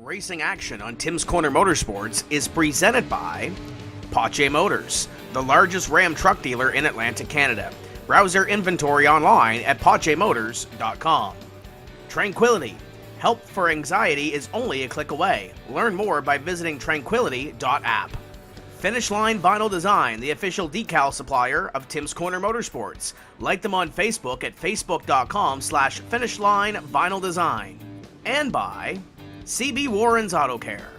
Racing action on Tim's Corner Motorsports is presented by Pache Motors, the largest Ram truck dealer in Atlantic Canada. Browse their inventory online at pachemotors.com. Tranquility. Help for anxiety is only a click away. Learn more by visiting tranquility.app. Finish Line Vinyl Design, the official decal supplier of Tim's Corner Motorsports. Like them on Facebook at facebook.com/finishline vinyl design. And by CB Warren's Auto Care.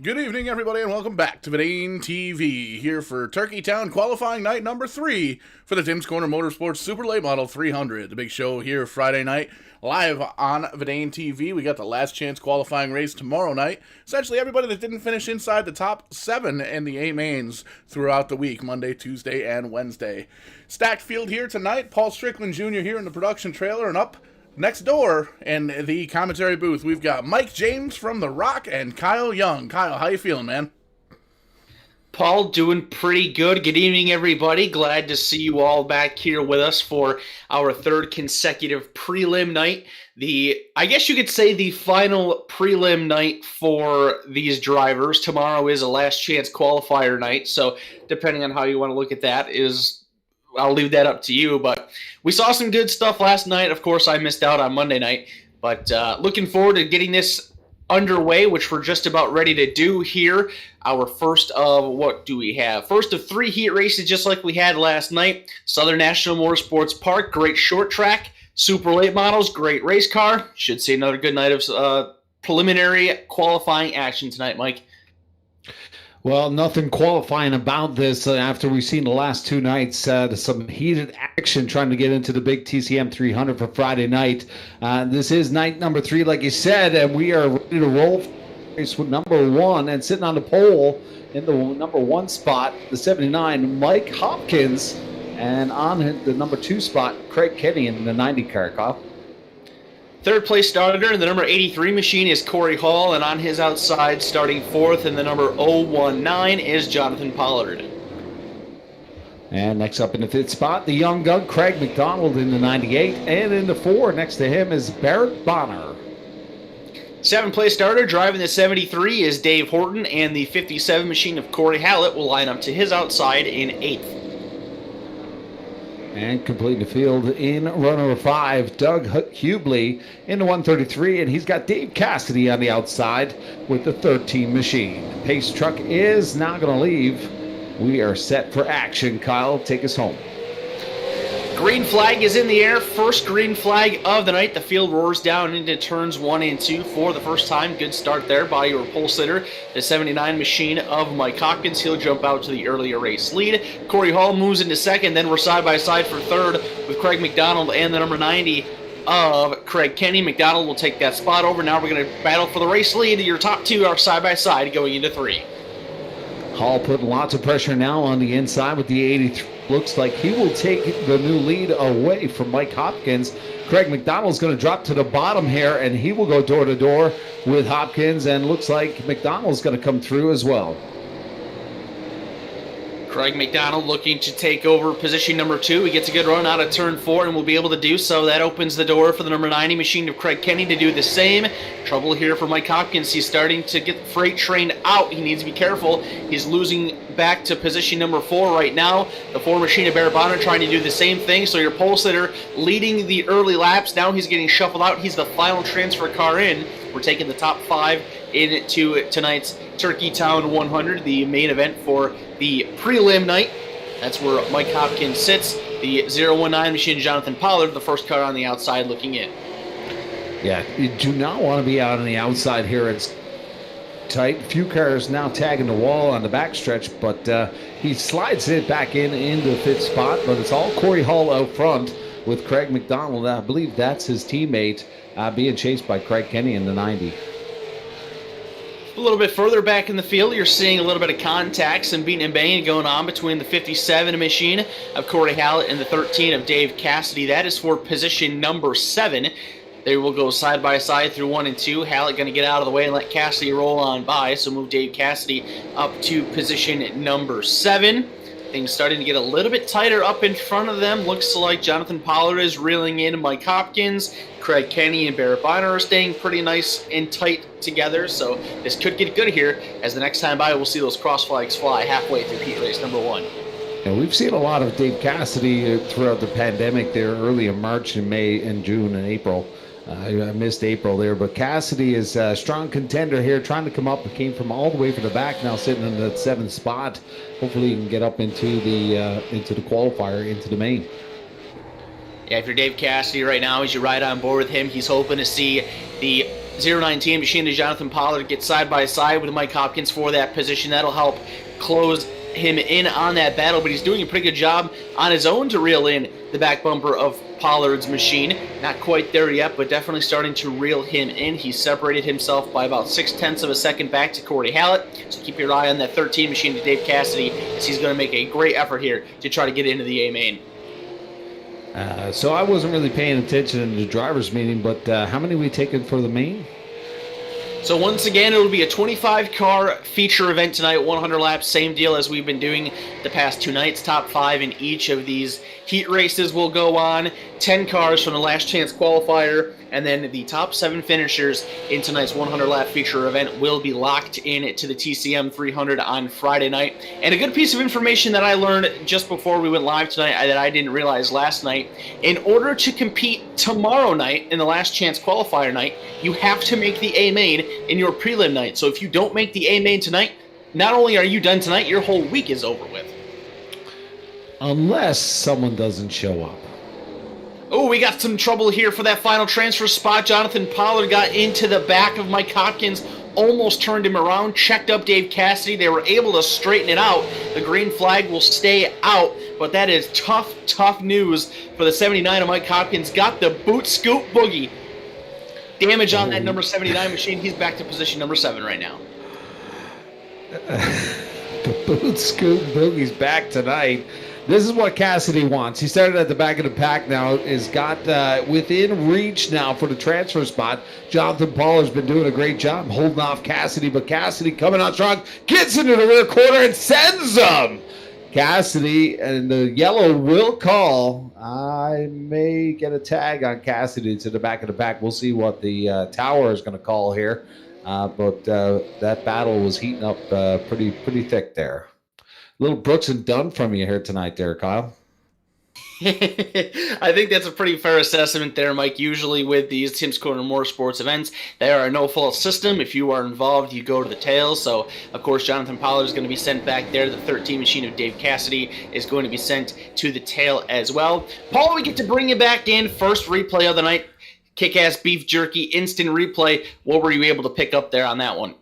Good evening, everybody, and welcome back to Vidane TV, here for Turkey Town qualifying night number 3 for the Tim's Corner Motorsports Super Late Model 300. The big show here Friday night, live on Vidane TV. We got the last chance qualifying race tomorrow night. Essentially, everybody that didn't finish inside the top 7 in the A-Mains throughout the week, Monday, Tuesday, and Wednesday. Stacked field here tonight. Paul Strickland Jr. here in the production trailer, and up next door in the commentary booth, we've got Mike James from The Rock and Kyle Young. Kyle, how you feeling, man? Paul, doing pretty good. Good evening, everybody. Glad to see you all back here with us for our third consecutive prelim night. I guess you could say the final prelim night for these drivers. Tomorrow is a last chance qualifier night, so depending on how you want to look at that, I'll leave that up to you, but we saw some good stuff last night. Of course, I missed out on Monday night, but looking forward to getting this underway, which we're just about ready to do here. Our first of, what do we have? First of 3 heat races, just like we had last night. Southern National Motorsports Park, great short track. Super late models, great race car. Should see another good night of preliminary qualifying action tonight, Mike. Well, nothing qualifying about this after we've seen the last 2 nights. Some heated action trying to get into the big TCM 300 for Friday night. This is night number 3, like you said, and we are ready to roll race with number 1. And sitting on the pole in the number 1 spot, the 79, Mike Hopkins. And on the number 2 spot, Craig Kenny in the 90 car. Kyle. Third place starter in the number 83 machine is Corey Hall, and on his outside, starting 4th in the number 019 is Jonathan Pollard. And next up in the 5th spot, the young gun, Craig McDonald in the 98, and in the 4 next to him is Barrett Bonner. 7th place starter driving the 73 is Dave Horton, and the 57 machine of Corey Hallett will line up to his outside in 8th. And completing the field in run number 5, Doug Hubley in the 133, and he's got Dave Cassidy on the outside with the 13 machine. Pace truck is now going to leave. We are set for action. Kyle, take us home. Green flag is in the air. First green flag of the night. The field roars down into turns 1 and 2 for the first time. Good start there by your pole sitter, the 79 machine of Mike Hopkins. He'll jump out to the earlier race lead. Corey Hall moves into 2nd. Then we're side by side for 3rd with Craig McDonald and the number 90 of Craig Kenny. McDonald will take that spot over. Now we're going to battle for the race lead. Your top 2 are side by side going into 3. Hall putting lots of pressure now on the inside with the 83. Looks like he will take the new lead away from Mike Hopkins. Craig McDonald's going to drop to the bottom here, and he will go door to door with Hopkins, and looks like McDonald's going to come through as well. Craig McDonald looking to take over position number 2. He gets a good run out of turn 4 and will be able to do so. That opens the door for the number 90 machine of Craig Kenny to do the same. Trouble here for Mike Hopkins. He's starting to get the freight train out. He needs to be careful. He's losing back to position number 4 right now. The 4 machine of Barrett Bonner trying to do the same thing. So your pole sitter leading the early laps. Now he's getting shuffled out. He's the final transfer car in. We're taking the top 5 into tonight's Turkey Town 100, the main event for the prelim night. That's where Mike Hopkins sits. The 019 machine, Jonathan Pollard, the first car on the outside looking in. Yeah, you do not want to be out on the outside here. It's tight. Few cars now tagging the wall on the backstretch, but he slides it back into the 5th spot, but it's all Corey Hall out front with Craig McDonald. I believe that's his teammate being chased by Craig Kenny in the 90. A little bit further back in the field, you're seeing a little bit of contact, some beating and banging going on between the 57 machine of Corey Hallett and the 13 of Dave Cassidy. That is for position number 7. They will go side by side through 1 and 2. Hallett going to get out of the way and let Cassidy roll on by, so move Dave Cassidy up to position number 7. Things starting to get a little bit tighter up in front of them. Looks like Jonathan Pollard is reeling in Mike Hopkins. Craig Kenny and Barrett Bonner are staying pretty nice and tight together. So this could get good here, as the next time by we'll see those cross flags fly halfway through heat race number 1. And we've seen a lot of Dave Cassidy throughout the pandemic there, early in March and May and June and April. I missed April there, but Cassidy is a strong contender here, trying to come up. It came from all the way from the back, now sitting in the 7th spot. Hopefully he can get up into the qualifier, into the main. Yeah, if you're Dave Cassidy right now, as you ride on board with him, he's hoping to see the 019 machine to Jonathan Pollard get side by side with Mike Hopkins for that position. That'll help close him in on that battle, but he's doing a pretty good job on his own to reel in the back bumper of Pollard's machine. Not quite there yet, but definitely starting to reel him in. He separated himself by about 0.6 of a second back to Corey Hallett, so keep your eye on that 13 machine to Dave Cassidy, as he's going to make a great effort here to try to get into the A main. So I wasn't really paying attention in the driver's meeting, but how many we taking for the main? So once again, it'll be a 25-car feature event tonight, 100 laps, same deal as we've been doing the past 2 nights. Top 5 in each of these heat races will go on. 10 cars from the last chance qualifier, and then the top 7 finishers in tonight's 100-lap feature event will be locked in to the TCM 300 on Friday night. And a good piece of information that I learned just before we went live tonight that I didn't realize last night: in order to compete tomorrow night in the last chance qualifier night, you have to make the A main in your prelim night. So if you don't make the A main tonight, not only are you done tonight, your whole week is over with. Unless someone doesn't show up. Oh, we got some trouble here for that final transfer spot. Jonathan Pollard got into the back of Mike Hopkins, almost turned him around, checked up Dave Cassidy. They were able to straighten it out. The green flag will stay out, but that is tough, tough news for the 79 of Mike Hopkins. Got the boot scoop boogie. Damage on that number 79 machine. He's back to position number 7 right now. The boot scoop boogie's back tonight. This is what Cassidy wants. He started at the back of the pack now, is got within reach now for the transfer spot. Jonathan Pollard's been doing a great job holding off Cassidy, but Cassidy coming on strong, gets into the rear corner and sends him. Cassidy, and the yellow will call. I may get a tag on Cassidy to the back of the pack. We'll see what the tower is going to call here. But that battle was heating up pretty thick there. Little Brooks and Dunn from you here tonight there, Kyle. I think that's a pretty fair assessment there, Mike. Usually with these Tim's Corner Motorsports events, they are a no-fault system. If you are involved, you go to the tails. So, of course, Jonathan Pollard is going to be sent back there. The 13 machine of Dave Cassidy is going to be sent to the tail as well. Paul, we get to bring you back in. First replay of the night. Kick-ass beef jerky, instant replay. What were you able to pick up there on that one?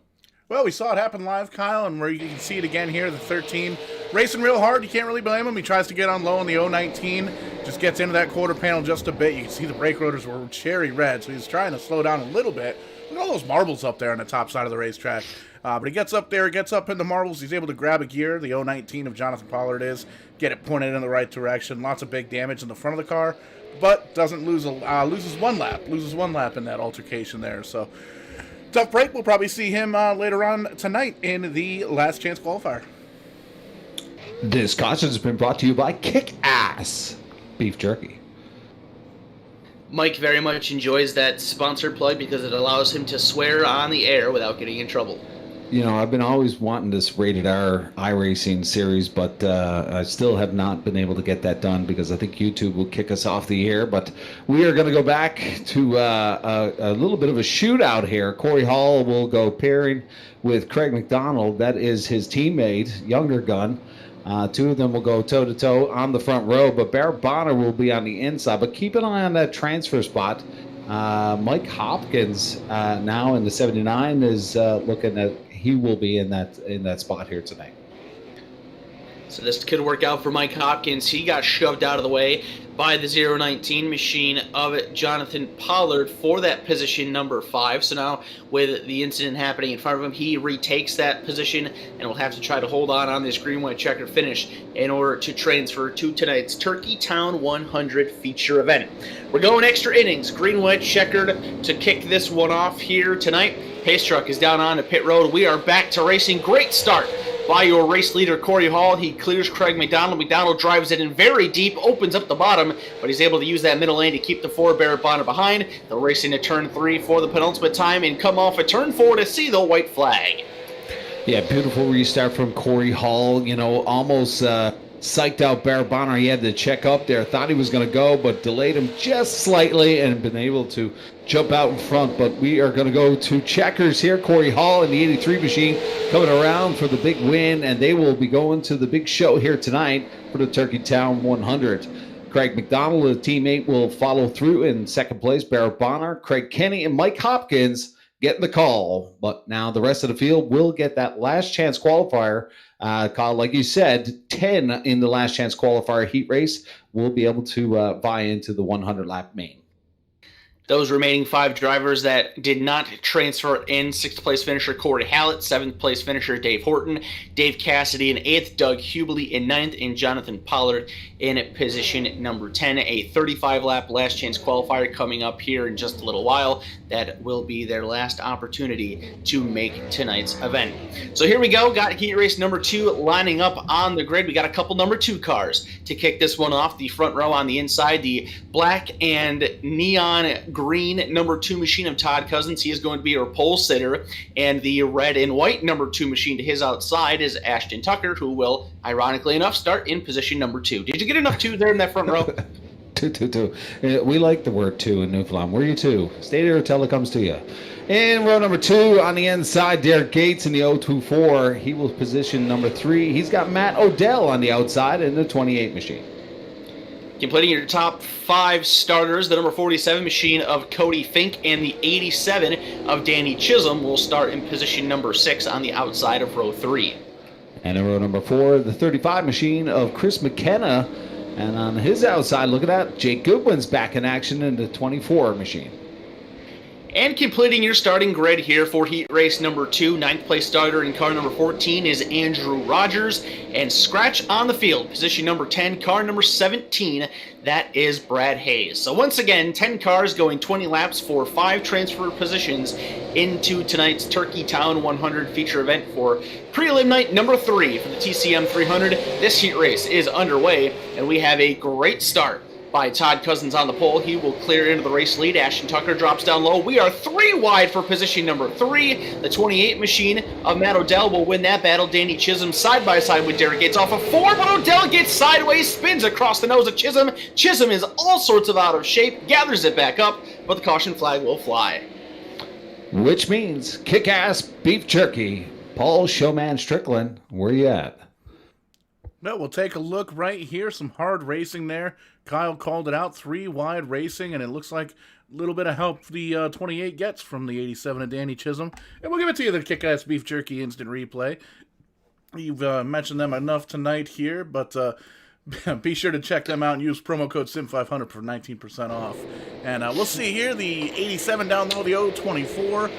Well, we saw it happen live, Kyle, and where you can see it again here, the 13 racing real hard. You can't really blame him. He tries to get on low on the 019, just gets into that quarter panel just a bit. You can see the brake rotors were cherry red, so he's trying to slow down a little bit. Look at all those marbles up there on the top side of the racetrack. But he gets up there, gets up in the marbles. He's able to grab a gear, the 019 of Jonathan Pollard is, get it pointed in the right direction. Lots of big damage in the front of the car, but doesn't lose loses one lap in that altercation there. So tough break. We'll probably see him later on tonight in the last chance qualifier. This caution has been brought to you by Kick-Ass Beef Jerky. Mike very much enjoys that sponsored plug because it allows him to swear on the air without getting in trouble. You know, I've been always wanting this rated R iRacing series, but I still have not been able to get that done because I think YouTube will kick us off the air. But we are going to go back to a little bit of a shootout here. Corey Hall will go pairing with Craig McDonald. That is his teammate, younger gun. Two of them will go toe-to-toe on the front row, but Barrett Bonner will be on the inside. But keep an eye on that transfer spot. Mike Hopkins now in the 79 is looking at, he will be in that spot here tonight. So this could work out for Mike Hopkins. He got shoved out of the way by the 019 machine of Jonathan Pollard for that position number 5. So now with the incident happening in front of him, he retakes that position and will have to try to hold on this green-white checkered finish in order to transfer to tonight's Turkey Town 100 feature event. We're going extra innings, green-white checkered to kick this one off here tonight. Pace truck is down on the pit road. We are back to racing. Great start by your race leader, Corey Hall. He clears Craig McDonald. McDonald drives it in very deep, opens up the bottom, but he's able to use that middle lane to keep the 4 Barrett Bonner behind. They'll race into turn 3 for the penultimate time and come off at turn 4 to see the white flag. Yeah, beautiful restart from Corey Hall. You know, almost psyched out Barrett Bonner. He had to check up there. Thought he was going to go, but delayed him just slightly and been able to jump out in front. But we are going to go to checkers here. Corey Hall in the 83 machine coming around for the big win, and they will be going to the big show here tonight for the Turkey Town 100. Craig McDonald, a teammate, will follow through in second place. Barrett Bonner, Craig Kenny, and Mike Hopkins getting the call. But now the rest of the field will get that last chance qualifier. Kyle, like you said, 10 in the last chance qualifier heat race will be able to vie into the 100 lap main. Those remaining 5 drivers that did not transfer in: 6th place finisher Corey Hallett, 7th place finisher Dave Horton, Dave Cassidy in 8th, Doug Hubely in 9th, and Jonathan Pollard in position number 10. A 35-lap last chance qualifier coming up here in just a little while. That will be their last opportunity to make tonight's event. So here we go. Got heat race number 2 lining up on the grid. We got a couple number 2 cars to kick this one off. The front row on the inside, the black and neon green number 2 machine of Todd Cousins. He is going to be our pole sitter. And the red and white number 2 machine to his outside is Ashton Tucker, who will, ironically enough, start in position number 2. Did you get enough 2 there in that front row? Two. We like the word 2 in Newfoundland. Where are you 2? Stay there until it comes to you. In row number 2 on the inside, Derek Gates in the 024. He will position number 3. He's got Matt Odell on the outside in the 28 machine. Completing your top 5 starters, the number 47 machine of Cody Fink and the 87 of Danny Chisholm will start in position number 6 on the outside of row 3. And in row number 4, the 35 machine of Chris McKenna. And on his outside, look at that, Jake Goodwin's back in action in the 24 machine. And completing your starting grid here for heat race number 2, 9th place starter in car number 14 is Andrew Rogers. And scratch on the field, position number 10, car number 17, that is Brad Hayes. So once again, 10 cars going 20 laps for 5 transfer positions into tonight's Turkey Town 100 feature event for prelim night number 3 for the TCM 300. This heat race is underway, and we have a great start by Todd Cousins on the pole. He will clear into the race lead. Ashton Tucker drops down low. We are 3 wide for position number 3. The 28 machine of Matt Odell will win that battle. Danny Chisholm side by side with Derek Gates off of 4, but Odell gets sideways, spins across the nose of Chisholm. Chisholm is all sorts of out of shape, gathers it back up, but the caution flag will fly. Which means kick-ass beef jerky. Paul Showman Strickland, where you at? Well, we'll take a look right here. Some hard racing there. Kyle called it out, 3 wide racing, and it looks like a little bit of help the 28 gets from the 87 of Danny Chisholm. And we'll give it to you, the Kick-Ass Beef Jerky Instant Replay. You've mentioned them enough tonight here, but be sure to check them out and use promo code SIM500 for 19% off. And we'll see here, the 87 down low, the 024.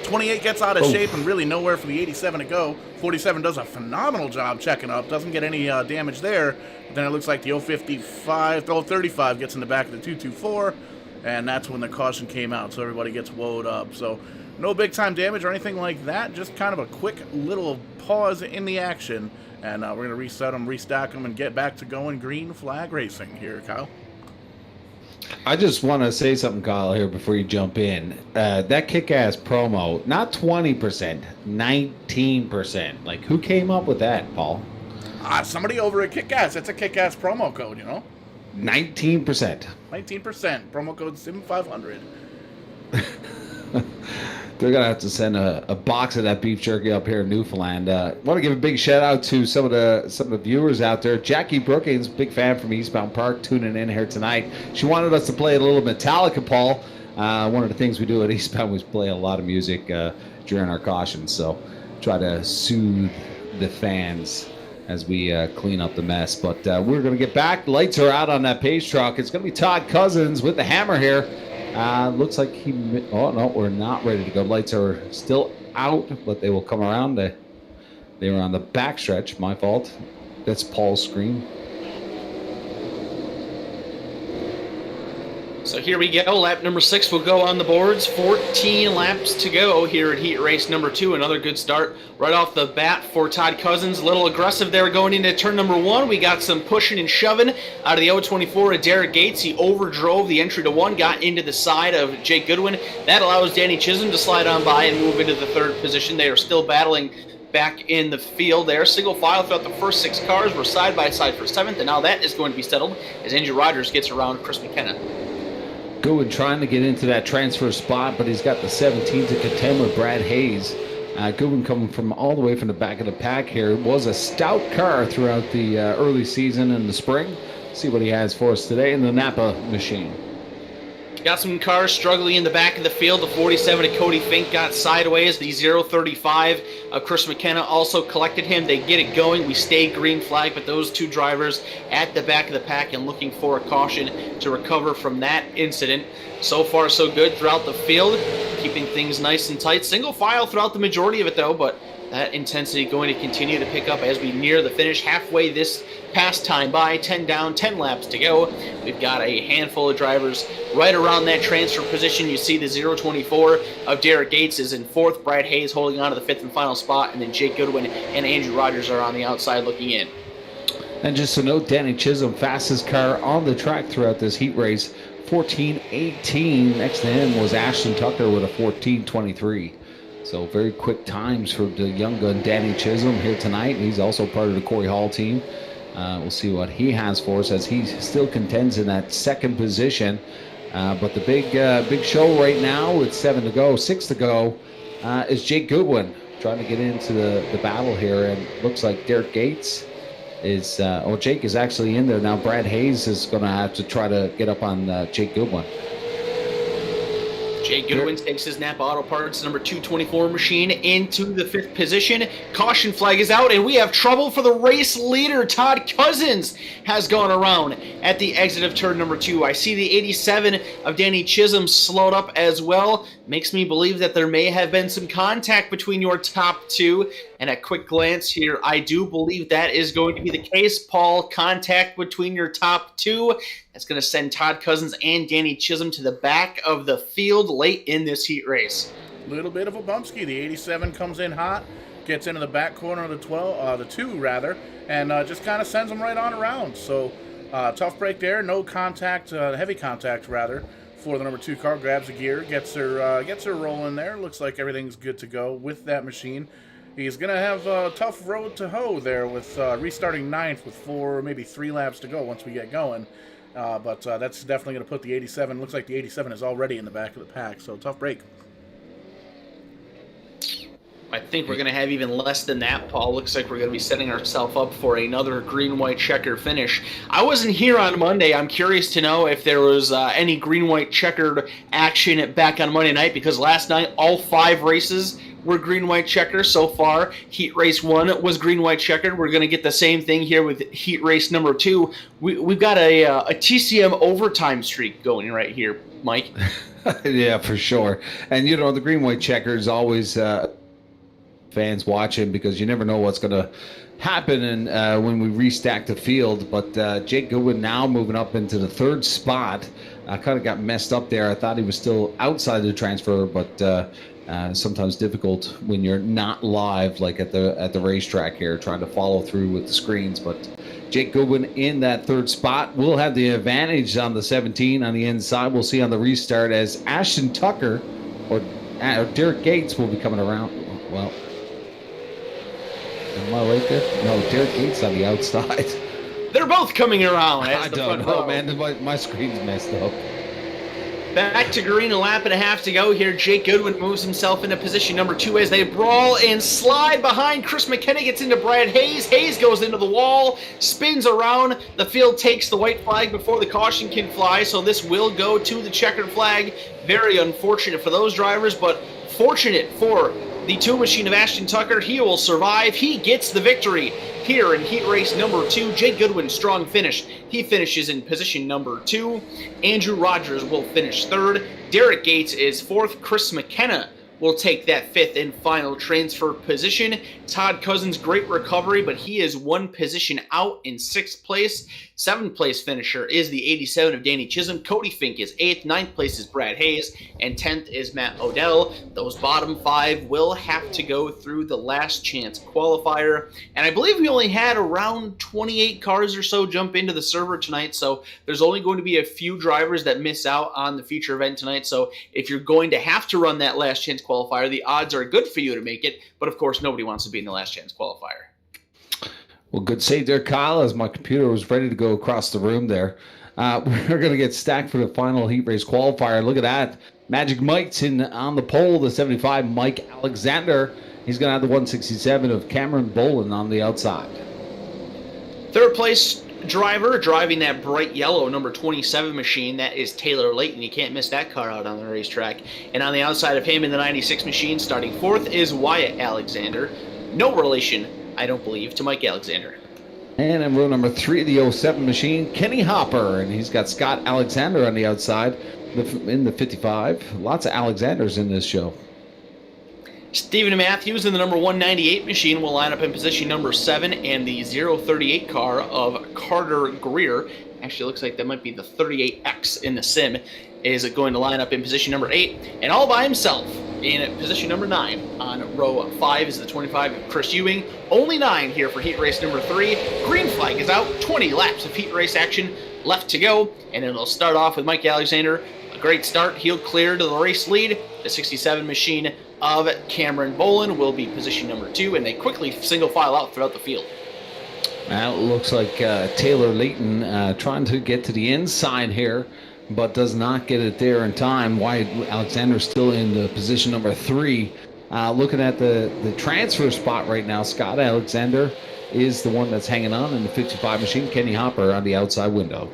28 gets out of shape and really nowhere for the 87 to go. 47 does a phenomenal job checking up, doesn't get any damage there. But then it looks like the 035 gets in the back of the 224, and that's when the caution came out, so everybody gets woed up. So no big time damage or anything like that, just kind of a quick little pause in the action. And we're going to reset them, restack them, and get back to going green flag racing here, Kyle. I just want to say something, Kyle, here before you jump in. That kick-ass promo, not 20%, 19%. Like, who came up with that, Paul? Somebody over at Kick-Ass. It's a Kick-Ass promo code, you know? 19%. 19%. Promo code SIM500. They're going to have to send a box of that beef jerky up here in Newfoundland. Want to give a big shout-out to some of the viewers out there. Jackie Brookings, big fan from Eastbound Park, tuning in here tonight. She wanted us to play a little Metallica, Paul. One of the things we do at Eastbound was play a lot of music during our cautions, so try to soothe the fans as we clean up the mess. But we're going to get back. Lights are out on that pace truck. It's going to be Todd Cousins with the hammer here. Looks like oh no, we're not ready to go. Lights are still out, but they will come around. They were on the backstretch. My fault. That's Paul's screen. So here we go. Lap number 6 will go on the boards. 14 laps to go here at heat race number 2. Another good start right off the bat for Todd Cousins. A little aggressive there going into turn number 1. We got some pushing and shoving out of the 024 of Derek Gates. He overdrove the entry to 1, got into the side of Jake Goodwin. That allows Danny Chisholm to slide on by and move into the 3rd position. They are still battling back in the field there. Single file throughout the first 6 cars. We're side by side for 7th, and now that is going to be settled as Andrew Rogers gets around Chris McKenna. Goodwin trying to get into that transfer spot, but he's got the 17 to contend with Brad Hayes. Goodwin coming from all the way from the back of the pack here. It was a stout car throughout the early season and the spring. See what he has for us today in the Napa machine. Got some cars struggling in the back of the field. The 47 of Cody Fink got sideways. The 035 of Chris McKenna also collected him. They get it going. We stay green flag, but those 2 drivers at the back of the pack and looking for a caution to recover from that incident. So far, so good throughout the field, keeping things nice and tight. Single file throughout the majority of it, though, but that intensity going to continue to pick up as we near the finish. Halfway this past time by, 10 down, 10 laps to go. We've got a handful of drivers right around that transfer position. You see the 024 of Derek Gates is in 4th. Brad Hayes holding on to the 5th and final spot, and then Jake Goodwin and Andrew Rogers are on the outside looking in. And just to note, Danny Chisholm, fastest car on the track throughout this heat race, 14:18. Next to him was Ashton Tucker with a 14:23. So very quick times for the young gun Danny Chisholm here tonight. He's also part of the Corey Hall team. We'll see what he has for us as he still contends in that 2nd position. But the big show right now with 7 to go, 6 to go, is Jake Goodwin trying to get into the battle here. And looks like Derek Gates is, Jake is actually in there now. Brad Hayes is going to have to try to get up on Jake Goodwin. Jake Goodwin takes his Napa Auto Parts number 224 machine into the 5th position. Caution flag is out, and we have trouble for the race leader. Todd Cousins has gone around at the exit of turn number 2. I see the 87 of Danny Chisholm slowed up as well. Makes me believe that there may have been some contact between your top 2. And at quick glance here, I do believe that is going to be the case. Paul, contact between your top 2. That's going to send Todd Cousins and Danny Chisholm to the back of the field late in this heat race. Little bit of a bumpski. The 87 comes in hot, gets into the back corner of the 2 rather, and just kind of sends them right on around. So tough break there. No contact, heavy contact rather, for the number 2 car. Grabs the gear, gets her rolling there. Looks like everything's good to go with that machine. He's going to have a tough road to hoe there with restarting 9th with 4, maybe 3 laps to go once we get going. But that's definitely going to put the 87. Looks like the 87 is already in the back of the pack, so tough break. I think we're going to have even less than that, Paul. Looks like we're going to be setting ourselves up for another green-white checker finish. I wasn't here on Monday. I'm curious to know if there was any green-white checkered action back on Monday night, because last night all 5 races were green-white checker so far. Heat race 1 was green-white checkered. We're going to get the same thing here with heat race number 2. We've got a TCM overtime streak going right here, Mike. Yeah, for sure. And, you know, the green-white checker is always fans watching because you never know what's going to happen and when we restack the field. But Jake Goodwin now moving up into the 3rd spot. I kind of got messed up there. I thought he was still outside the transfer, but sometimes difficult when you're not live, like at the racetrack here, trying to follow through with the screens. But Jake Goodwin in that 3rd spot will have the advantage on the 17 on the inside. We'll see on the restart as Ashton Tucker or Derek Gates will be coming around. Well, am I right there? No, Derek Gates on the outside. They're both coming around. I don't know, man. My screen's messed up. Back to green, a lap and a half to go here. Jake Goodwin moves himself into position number 2 as they brawl and slide behind. Chris McKenna gets into Brad Hayes. Hayes goes into the wall, spins around. The field takes the white flag before the caution can fly, so this will go to the checkered flag. Very unfortunate for those drivers, but fortunate for the 2 machine of Ashton Tucker. He will survive. He gets the victory here in heat race number 2. Jake Goodwin, strong finish. He finishes in position number 2. Andrew Rogers will finish 3rd. Derek Gates is 4th. Chris McKenna will take that 5th and final transfer position. Todd Cousins, great recovery, but he is 1 position out in 6th place. 7th place finisher is the 87 of Danny Chisholm. Cody Fink is 8th. 9th place is Brad Hayes. And 10th is Matt Odell. Those bottom 5 will have to go through the last chance qualifier. And I believe we only had around 28 cars or so jump into the server tonight. So there's only going to be a few drivers that miss out on the feature event tonight. So if you're going to have to run that last chance qualifier, the odds are good for you to make it. But of course, nobody wants to be in the last chance qualifier. Well, good save there, Kyle, as my computer was ready to go across the room there. We're going to get stacked for the final heat race qualifier. Look at that. Magic Mike's in on the pole, the 75, Mike Alexander. He's going to have the 167 of Cameron Bolin on the outside. 3rd place driver driving that bright yellow number 27 machine, that is Taylor Layton. You can't miss that car out on the racetrack. And on the outside of him in the 96 machine, starting 4th, is Wyatt Alexander. No relation, I don't believe, to Mike Alexander. And in row number 3, the 07 machine, Kenny Hopper. And he's got Scott Alexander on the outside in the 55. Lots of Alexanders in this show. Stephen Matthews in the number 198 machine will line up in position number 7, and the 038 car of Carter Greer, actually looks like that might be the 38X in the sim, is going to line up in position number 8, and all by himself in position number 9 on row 5 is the 25 of Chris Ewing. Only 9 here for heat race number 3. Green flag is out, 20 laps of heat race action left to go, and it'll start off with Mike Alexander. A great start, he'll clear to the race lead. The 67 machine of Cameron Bolin will be position number 2, and they quickly single file out throughout the field. Now it looks like Taylor Layton trying to get to the inside here, but does not get it there in time. Wyatt Alexander still in the position number 3. Looking at the transfer spot right now, Scott Alexander is the one that's hanging on in the 55 machine. Kenny Hopper on the outside window.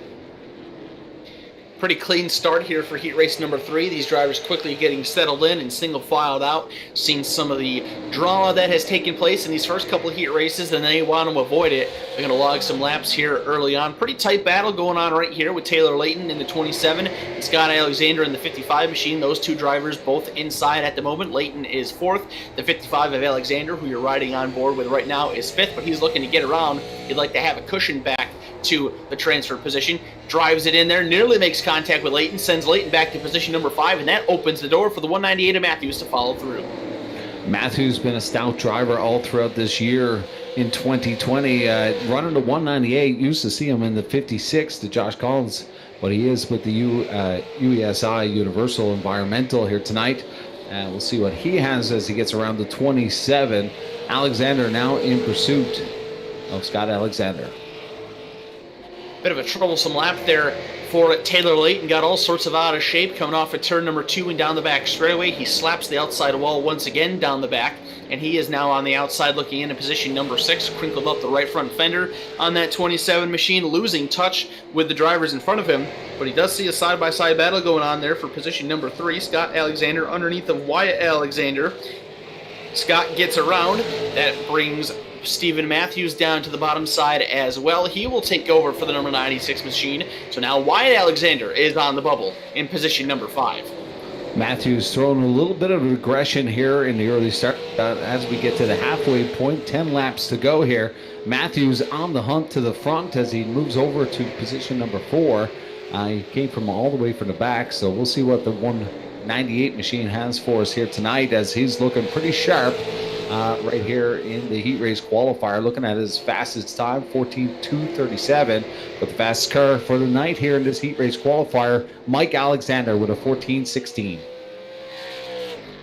Pretty clean start here for heat race number 3. These drivers quickly getting settled in and single filed out. Seen some of the drama that has taken place in these first couple of heat races, and they want to avoid it. They're going to log some laps here early on. Pretty tight battle going on right here with Taylor Layton in the 27 and Scott Alexander in the 55 machine. Those two drivers both inside at the moment. Layton is 4th. The 55 of Alexander, who you're riding on board with right now, is 5th, but he's looking to get around. He'd like to have a cushion back to the transfer position, drives it in there, nearly makes contact with Layton, sends Layton back to position number 5, and that opens the door for the 198 of Matthews to follow through. Matthews been a stout driver all throughout this year in 2020, running to 198. Used to see him in the 56 to Josh Collins, but he is with the UESI Universal Environmental here tonight. We'll see what he has as he gets around the 27. Alexander now in pursuit of Scott Alexander. Bit of a troublesome lap there for Taylor Layton. Got all sorts of out of shape coming off of turn number 2 and down the back straightaway. He slaps the outside wall once again down the back, and he is now on the outside looking into position number 6, crinkled up the right front fender on that 27 machine, losing touch with the drivers in front of him. But he does see a side-by-side battle going on there for position number 3. Scott Alexander underneath of Wyatt Alexander. Scott gets around. That brings Stephen Matthews down to the bottom side as well. He will take over for the number 96 machine. So now Wyatt Alexander is on the bubble in position number 5. Matthews throwing a little bit of aggression here in the early start. As we get to the halfway point, 10 laps to go here. Matthews on the hunt to the front as he moves over to position number 4. He came from all the way from the back, so we'll see what the 198 machine has for us here tonight, as he's looking pretty sharp right here in the heat race qualifier. Looking at his fastest time, 14:2:37, but the fastest car for the night here in this heat race qualifier, Mike Alexander with a 14:16.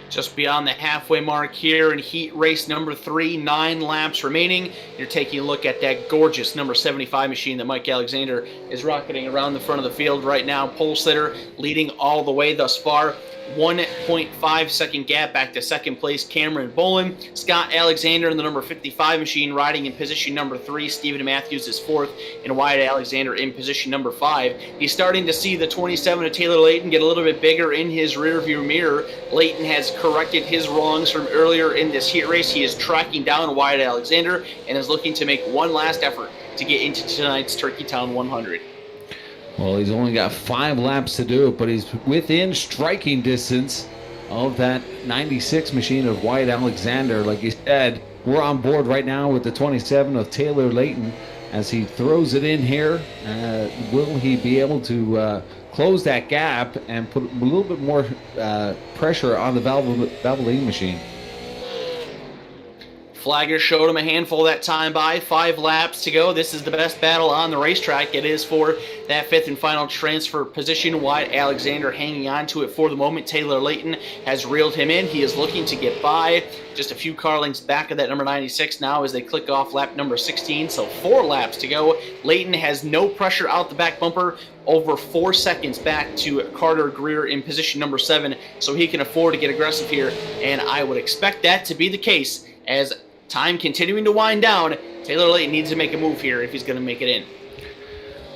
Just beyond the halfway mark here in heat race number 3, 9 laps remaining. You're taking a look at that gorgeous number 75 machine that Mike Alexander is rocketing around the front of the field right now. Pole sitter leading all the way thus far. 1.5 second gap back to second place, Cameron Bolin. Scott Alexander in the number 55 machine riding in position number 3. Stephen Matthews is 4th, and Wyatt Alexander in position number 5. He's starting to see the 27 of Taylor Layton get a little bit bigger in his rearview mirror. Layton has corrected his wrongs from earlier in this heat race. He is tracking down Wyatt Alexander and is looking to make one last effort to get into tonight's Turkey Town 100. Well, he's only got 5 laps to do it, but he's within striking distance of that 96 machine of Wyatt Alexander. Like you said, we're on board right now with the 27 of Taylor Layton as he throws it in here. Will he be able to close that gap and put a little bit more pressure on the Valvoline machine? Flagger showed him a handful that time by. 5 laps to go. This is the best battle on the racetrack. It is for that 5th and final transfer position. Wyatt Alexander hanging on to it for the moment. Taylor Layton has reeled him in. He is looking to get by. Just a few car lengths back of that number 96 now as they click off lap number 16. So 4 laps to go. Layton has no pressure out the back bumper. Over 4 seconds back to Carter Greer in position number 7. So he can afford to get aggressive here. And I would expect that to be the case as time continuing to wind down. Taylor Layton needs to make a move here if he's going to make it in.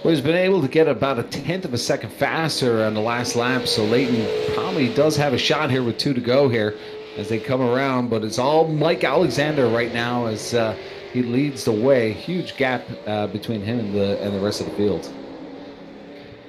Well, he's been able to get about 1/10 of a second faster on the last lap, so Layton probably does have a shot here with 2 to go here as they come around, but it's all Mike Alexander right now as he leads the way. Huge gap between him and the rest of the field.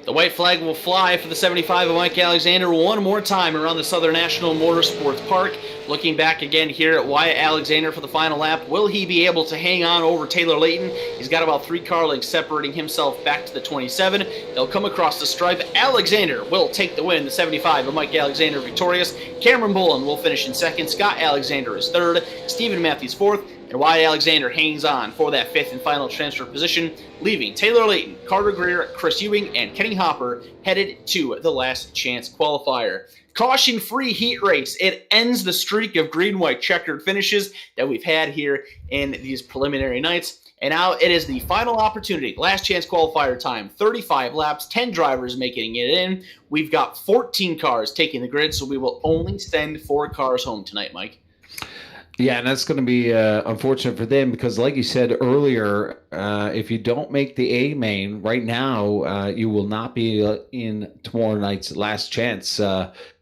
The white flag will fly for the 75 of Mike Alexander one more time around the Southern National Motorsports Park. Looking back again here at Wyatt Alexander for the final lap. Will he be able to hang on over Taylor Layton? He's got about 3 car lengths separating himself back to the 27. They'll come across the stripe. Alexander will take the win. The 75 of Mike Alexander victorious. Cameron Bullen will finish in 2nd. Scott Alexander is 3rd. Stephen Matthews 4th. And Wyatt Alexander hangs on for that 5th and final transfer position, leaving Taylor Layton, Carter Greer, Chris Ewing, and Kenny Hopper headed to the last chance qualifier. Caution-free heat race. It ends the streak of green-white checkered finishes that we've had here in these preliminary nights. And now it is the final opportunity. Last chance qualifier time, 35 laps, 10 drivers making it in. We've got 14 cars taking the grid, so we will only send 4 cars home tonight, Mike. Yeah, and that's going to be unfortunate for them because, like you said earlier, if you don't make the A main right now, you will not be in tomorrow night's last chance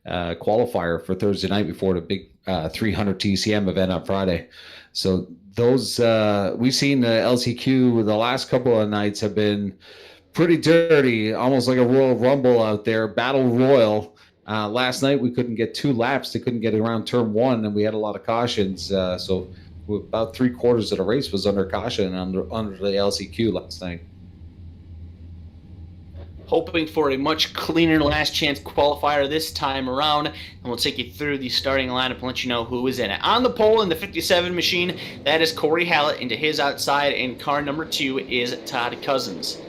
qualifier for Thursday night before the big 300 TCM event on Friday. So those we've seen the LCQ the last couple of nights have been pretty dirty, almost like a Royal Rumble out there, Battle Royal. Last night we couldn't get 2 laps. They couldn't get around turn 1, and we had a lot of cautions. So about 3/4 of the race was under caution under the LCQ last night. Hoping for a much cleaner last chance qualifier this time around, and we'll take you through the starting lineup and let you know who is in it. On the pole in the 57 machine, that is Corey Hallett into his outside, and car number 2 is Todd Cousins.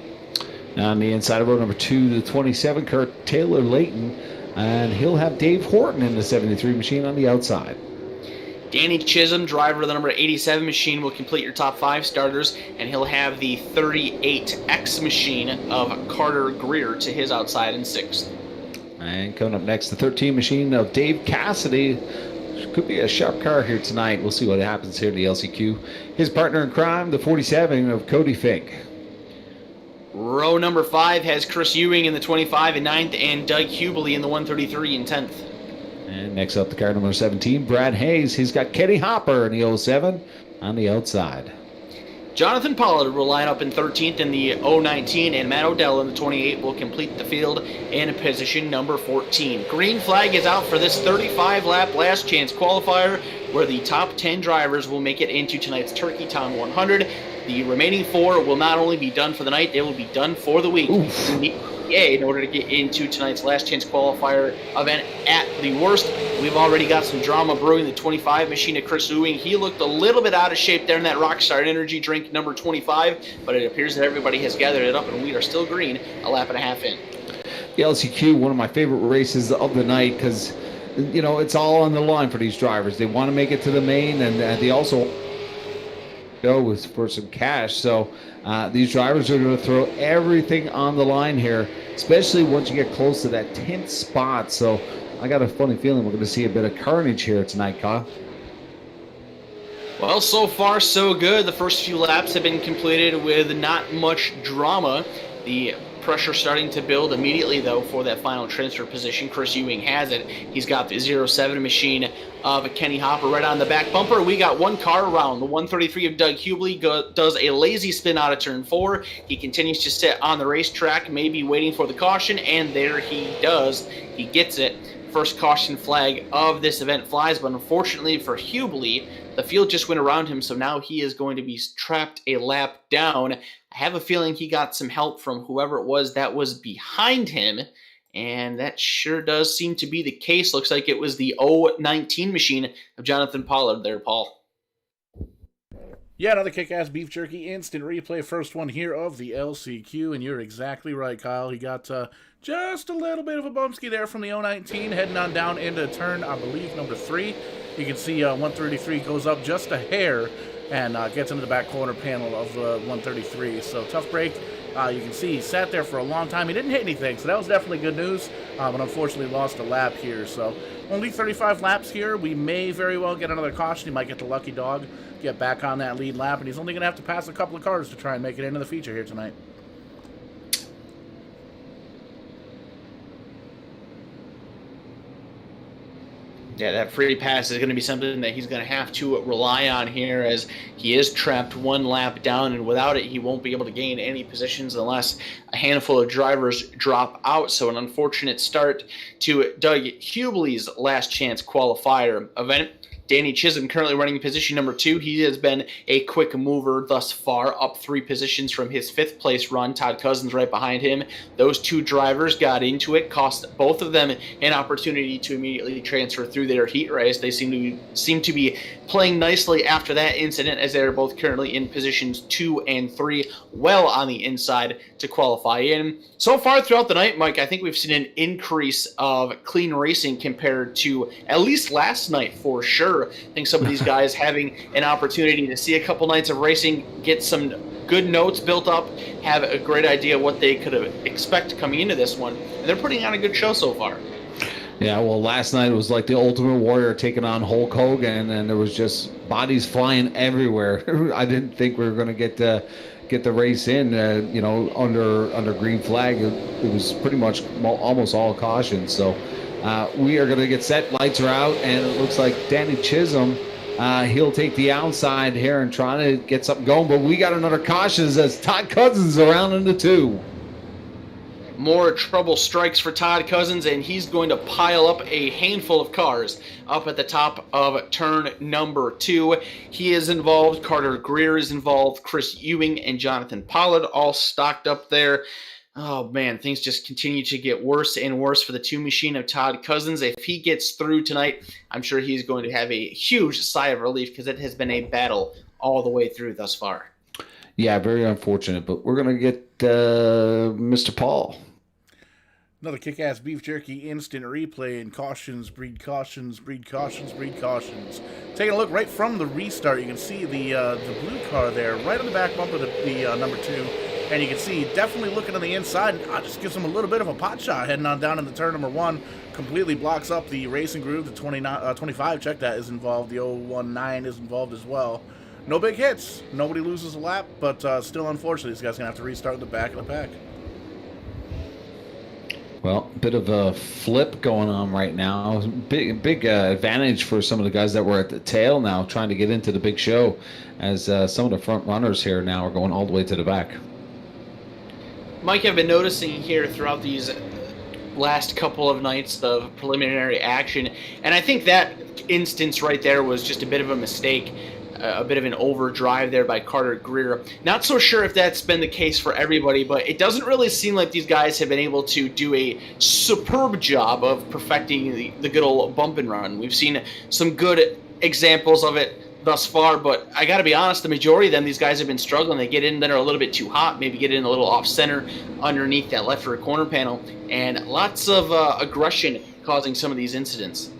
On the inside of row number 2, the 27 car, Taylor Layton. And he'll have Dave Horton in the 73 machine on the outside. Danny Chisholm, driver of the number 87 machine, will complete your top 5 starters, and he'll have the 38X machine of Carter Greer to his outside in 6th. And coming up next, the 13 machine of Dave Cassidy. Could be a sharp car here tonight. We'll see what happens here at the LCQ. His partner in crime, the 47 of Cody Fink. Row number 5 has Chris Ewing in the 25 in 9th and Doug Hubely in the 133 in 10th. And next up, the car number 17, Brad Hayes. He's got Kenny Hopper in the 07 on the outside. Jonathan Pollard will line up in 13th in the 019, and Matt Odell in the 28 will complete the field in position number 14. Green flag is out for this 35-lap last chance qualifier, where the top 10 drivers will make it into tonight's Turkey Town 100. The remaining 4 will not only be done for the night, they will be done for the week. You need PA in order to get into tonight's last chance qualifier event at the worst. We've already got some drama brewing. The 25 machine of Chris Ewing, he looked a little bit out of shape there in that Rockstar Energy drink number 25, but it appears that everybody has gathered it up and we are still green a lap and a half in. The LCQ, one of my favorite races of the night because, you know, it's all on the line for these drivers. They want to make it to the main, and they also go for some cash. So these drivers are going to throw everything on the line here, especially once you get close to that 10th spot. So I got a funny feeling we're going to see a bit of carnage here tonight, Kyle. Well, so far so good. The first few laps have been completed with not much drama. The pressure starting to build immediately, though, for that final transfer position. Chris Ewing has it. He's got the 07 machine of Kenny Hopper right on the back bumper. We got one car around. The 133 of Doug Hubely does a lazy spin out of turn 4. He continues to sit on the racetrack, maybe waiting for the caution, and there he does. He gets it first caution flag of this event flies, but unfortunately for Hubley, the field just went around him, so now he is going to be trapped a lap down. I have a feeling he got some help from whoever it was that was behind him, and that sure does seem to be the case. Looks like it was the 019 machine of Jonathan Pollard there, Paul. Yeah, another kick-ass beef jerky instant replay. First one here of the LCQ, and you're exactly right, Kyle. He got just a little bit of a bumpski there from the 019, heading on down into turn, I believe, number 3. You can see 133 goes up just a hair and gets into the back corner panel of 133. So tough break. You can see he sat there for a long time. He didn't hit anything, so that was definitely good news, but unfortunately lost a lap here. So only 35 laps here. We may very well get another caution. He might get the lucky dog, get back on that lead lap, and he's only going to have to pass a couple of cars to try and make it into the feature here tonight. Yeah, that free pass is going to be something that he's going to have to rely on here, as he is trapped one lap down, and without it, he won't be able to gain any positions unless a handful of drivers drop out. So an unfortunate start to Doug Hubley's last chance qualifier event. Danny Chisholm currently running position number 2. He has been a quick mover thus far, up 3 positions from his 5th place run. Todd Cousins right behind him. Those 2 drivers got into it, cost both of them an opportunity to immediately transfer through their heat race. They seem to be playing nicely after that incident, as they're both currently in positions 2 and 3, well on the inside to qualify in. So far throughout the night, Mike, I think we've seen an increase of clean racing compared to at least last night for sure. I think some of these guys having an opportunity to see a couple nights of racing, get some good notes built up, have a great idea what they could expect coming into this one. And they're putting on a good show so far. Yeah, well, last night it was like the Ultimate Warrior taking on Hulk Hogan, and there was just bodies flying everywhere. I didn't think we were going to get the race in, under green flag. It was pretty much almost all caution. So we are going to get set. Lights are out, and it looks like Danny Chisholm, he'll take the outside here and try to get something going. But we got another caution as Todd Cousins around into 2. More trouble strikes for Todd Cousins, and he's going to pile up a handful of cars up at the top of turn number 2. He is involved. Carter Greer is involved. Chris Ewing and Jonathan Pollard all stocked up there. Oh, man, things just continue to get worse and worse for the 2 machine of Todd Cousins. If he gets through tonight, I'm sure he's going to have a huge sigh of relief, because it has been a battle all the way through thus far. Yeah, very unfortunate, but we're going to get Mr. Paul. Another kick-ass beef jerky instant replay, and cautions, breed cautions, breed cautions, breed cautions. Taking a look right from the restart, you can see the blue car there, right on the back bumper of the number 2. And you can see definitely looking on the inside, and just gives him a little bit of a pot shot heading on down into turn number 1. Completely blocks up the racing groove. The 25, check that, is involved. The 019 is involved as well. No big hits. Nobody loses a lap, but still, unfortunately, this guy's going to have to restart in the back of the pack. Well, bit of a flip going on right now. Big advantage for some of the guys that were at the tail now, trying to get into the big show, as some of the front runners here now are going all the way to the back. Mike, I've been noticing here throughout these last couple of nights of preliminary action, and I think that instance right there was just a bit of a mistake. A bit of an overdrive there by Carter Greer. Not so sure if that's been the case for everybody, but it doesn't really seem like these guys have been able to do a superb job of perfecting the good old bump and run. We've seen some good examples of it thus far, but I got to be honest, the majority of them, these guys have been struggling. They get in that are a little bit too hot, maybe get in a little off center underneath that left rear corner panel, and lots of aggression causing some of these incidents.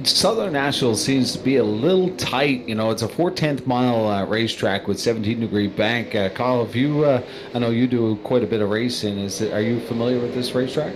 Southern National seems to be a little tight. It's a 4/10 mile racetrack with 17-degree bank. Kyle, if you, I know you do quite a bit of racing. Are you familiar with this racetrack?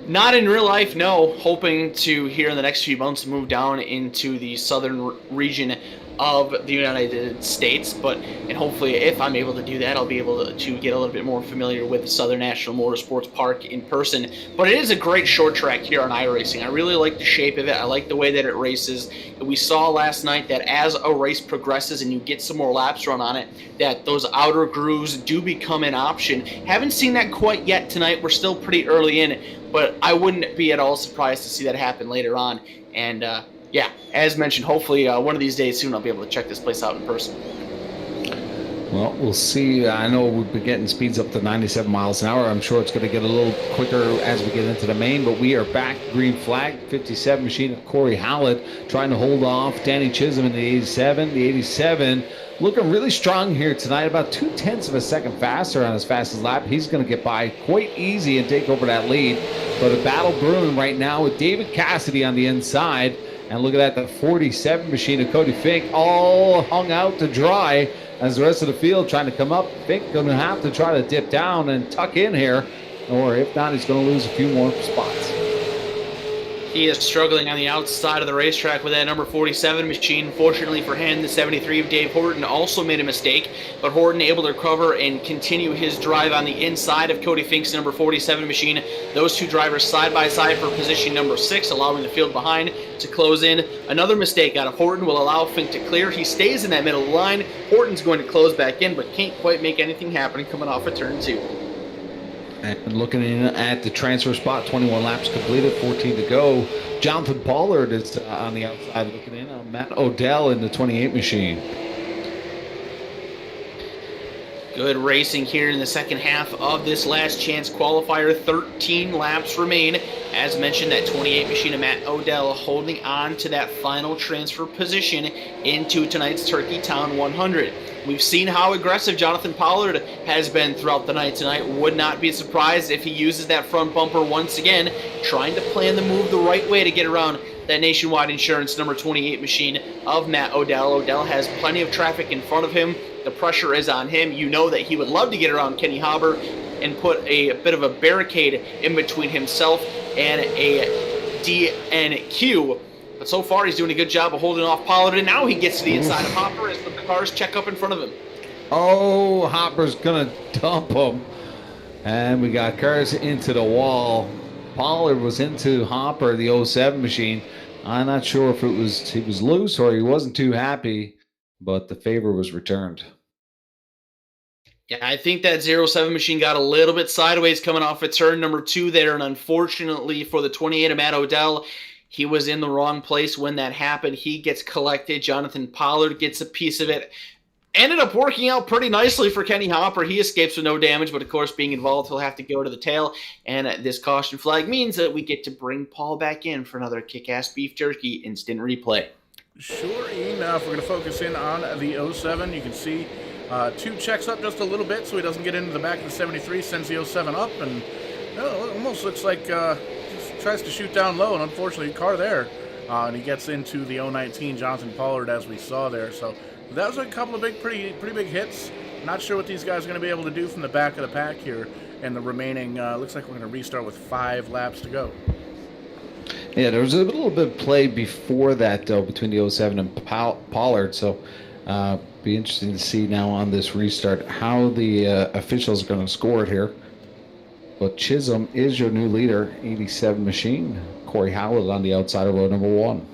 Not in real life, no. Hoping to, here in the next few months, move down into the southern region of the United States, and hopefully if I'm able to do that, I'll be able to get a little bit more familiar with the Southern National Motorsports Park in person. But it is a great short track here on iRacing. I really like the shape of it. I like the way that it races. We saw last night that as a race progresses and you get some more laps run on it, that those outer grooves do become an option. Haven't seen that quite yet tonight. We're still pretty early in, but I wouldn't be at all surprised to see that happen later on. And yeah, as mentioned, hopefully one of these days soon I'll be able to check this place out in person. Well, we'll see. I know we've been getting speeds up to 97 miles an hour. I'm sure it's going to get a little quicker as we get into the main, but we are back. Green flag, 57 machine of Corey Hallett trying to hold off Danny Chisholm in the 87. The 87 looking really strong here tonight, about 0.2 of a second faster on his fastest lap. He's going to get by quite easy and take over that lead. But a battle brewing right now with David Cassidy on the inside. And look at that, the 47 machine of Cody Fink all hung out to dry as the rest of the field trying to come up. Fink going to have to try to dip down and tuck in here, or if not, he's going to lose a few more spots. He is struggling on the outside of the racetrack with that number 47 machine. Fortunately for him, the 73 of Dave Horton also made a mistake, but Horton able to recover and continue his drive on the inside of Cody Fink's number 47 machine. Those two drivers side by side for position number 6, allowing the field behind to close in. Another mistake out of Horton will allow Fink to clear. He stays in that middle line. Horton's going to close back in, but can't quite make anything happen coming off of turn 2. And looking in at the transfer spot, 21 laps completed, 14 to go. Jonathan Pollard is on the outside looking in on Matt Odell in the 28 machine. Good racing here in the second half of this last chance qualifier. 13 laps remain. As mentioned, that 28 machine of Matt Odell holding on to that final transfer position into tonight's Turkey Town 100. We've seen how aggressive Jonathan Pollard has been throughout the night tonight. Would not be surprised if he uses that front bumper once again, trying to plan the move the right way to get around that Nationwide Insurance number 28 machine of Matt Odell. Odell has plenty of traffic in front of him. The pressure is on him. You know that he would love to get around Kenny Hopper and put a bit of a barricade in between himself and a DNQ. But so far, he's doing a good job of holding off Pollard, and now he gets to the inside of Hopper as the cars check up in front of him. Oh, Hopper's going to dump him. And we got cars into the wall. Pollard was into Hopper, the 07 machine. I'm not sure if he was loose or he wasn't too happy, but the favor was returned. Yeah, I think that 07 machine got a little bit sideways coming off of turn number 2 there, and unfortunately for the 28 of Matt Odell, he was in the wrong place when that happened. He gets collected. Jonathan Pollard gets a piece of it. Ended up working out pretty nicely for Kenny Hopper. He escapes with no damage, but of course, being involved, he'll have to go to the tail. And this caution flag means that we get to bring Paul back in for another kick-ass beef jerky instant replay. Sure, Ian. Now, if we're going to focus in on the 07, you can see 2 checks up just a little bit so he doesn't get into the back of the 73, sends the 07 up, and it almost looks like tries to shoot down low, and unfortunately, car there, and he gets into the 019 Jonathan Pollard as we saw there. So that was a couple of pretty big hits. Not sure what these guys are going to be able to do from the back of the pack here, and the remaining looks like we're going to restart with 5 laps to go. Yeah, there was a little bit of play before that though between the 07 and Pollard, so be interesting to see now on this restart how the officials are going to score it here. But Chisholm is your new leader, 87 machine. Corey Howell on the outside of row number 1.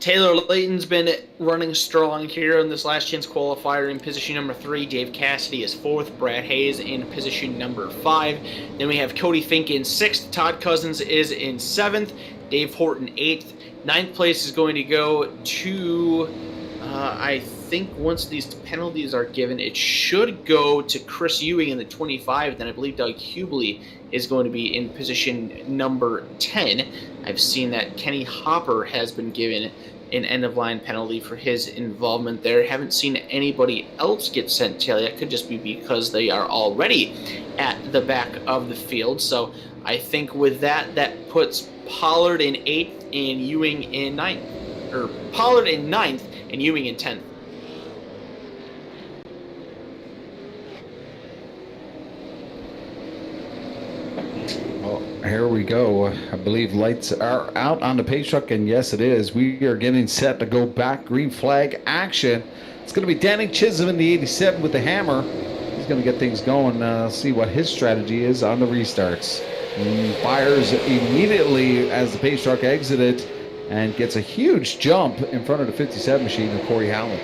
Taylor Layton's been running strong here in this last chance qualifier in position number 3. Dave Cassidy is 4th. Brad Hayes in position number 5. Then we have Cody Fink in 6th. Todd Cousins is in 7th. Dave Horton 8th. 9th place is going to go to, I think once these penalties are given, it should go to Chris Ewing in the 25. Then I believe Doug Hubley is going to be in position number 10. I've seen that Kenny Hopper has been given an end-of-line penalty for his involvement there. Haven't seen anybody else get sent tail yet. Could just be because they are already at the back of the field. So I think with that, that puts Pollard in 8th and Ewing in 9th. Or Pollard in 9th and Ewing in 10th. Well, here we go. I believe lights are out on the pace truck, and yes, it is. We are getting set to go back. Green flag action. It's going to be Danny Chisholm in the 87 with the hammer. He's going to get things going. See what his strategy is on the restarts. Fires immediately as the pace truck exited and gets a huge jump in front of the 57 machine of Corey Howland.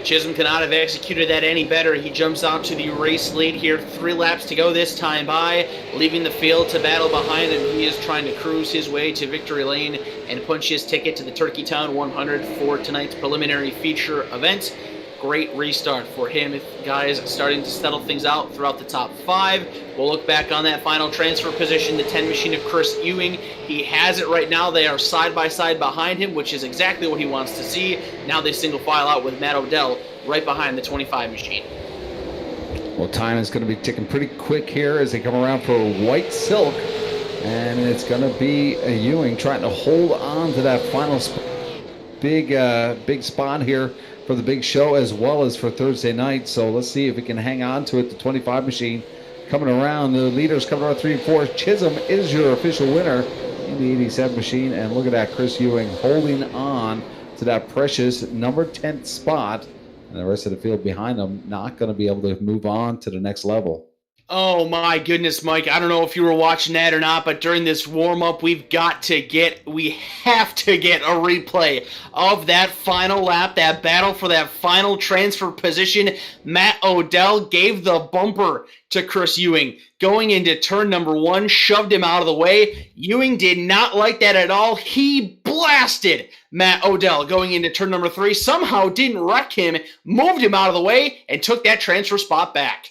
Chisholm cannot have executed that any better. He jumps out to the race lead here. 3 laps to go this time by, leaving the field to battle behind him. He is trying to cruise his way to victory lane and punch his ticket to the Turkey Town 100 for tonight's preliminary feature event. Great restart for him. Guys starting to settle things out throughout the top 5. We'll look back on that final transfer position, the 10 machine of Chris Ewing. He has it right now. They are side by side behind him, which is exactly what he wants to see. Now they single file out with Matt Odell right behind the 25 machine. Well, time is going to be ticking pretty quick here as they come around for White Silk. And it's going to be a Ewing trying to hold on to that final big spot here for the big show as well as for Thursday night. So let's see if we can hang on to it. The 25 machine coming around. The leaders coming around 3 and 4. Chisholm is your official winner in the 87 machine. And look at that, Chris Ewing holding on to that precious number 10th spot. And the rest of the field behind them not going to be able to move on to the next level. Oh my goodness, Mike. I don't know if you were watching that or not, but during this warm-up, we have to get a replay of that final lap, that battle for that final transfer position. Matt Odell gave the bumper to Chris Ewing. Going into turn number 1, shoved him out of the way. Ewing did not like that at all. He blasted Matt Odell going into turn number 3. Somehow didn't wreck him, moved him out of the way, and took that transfer spot back.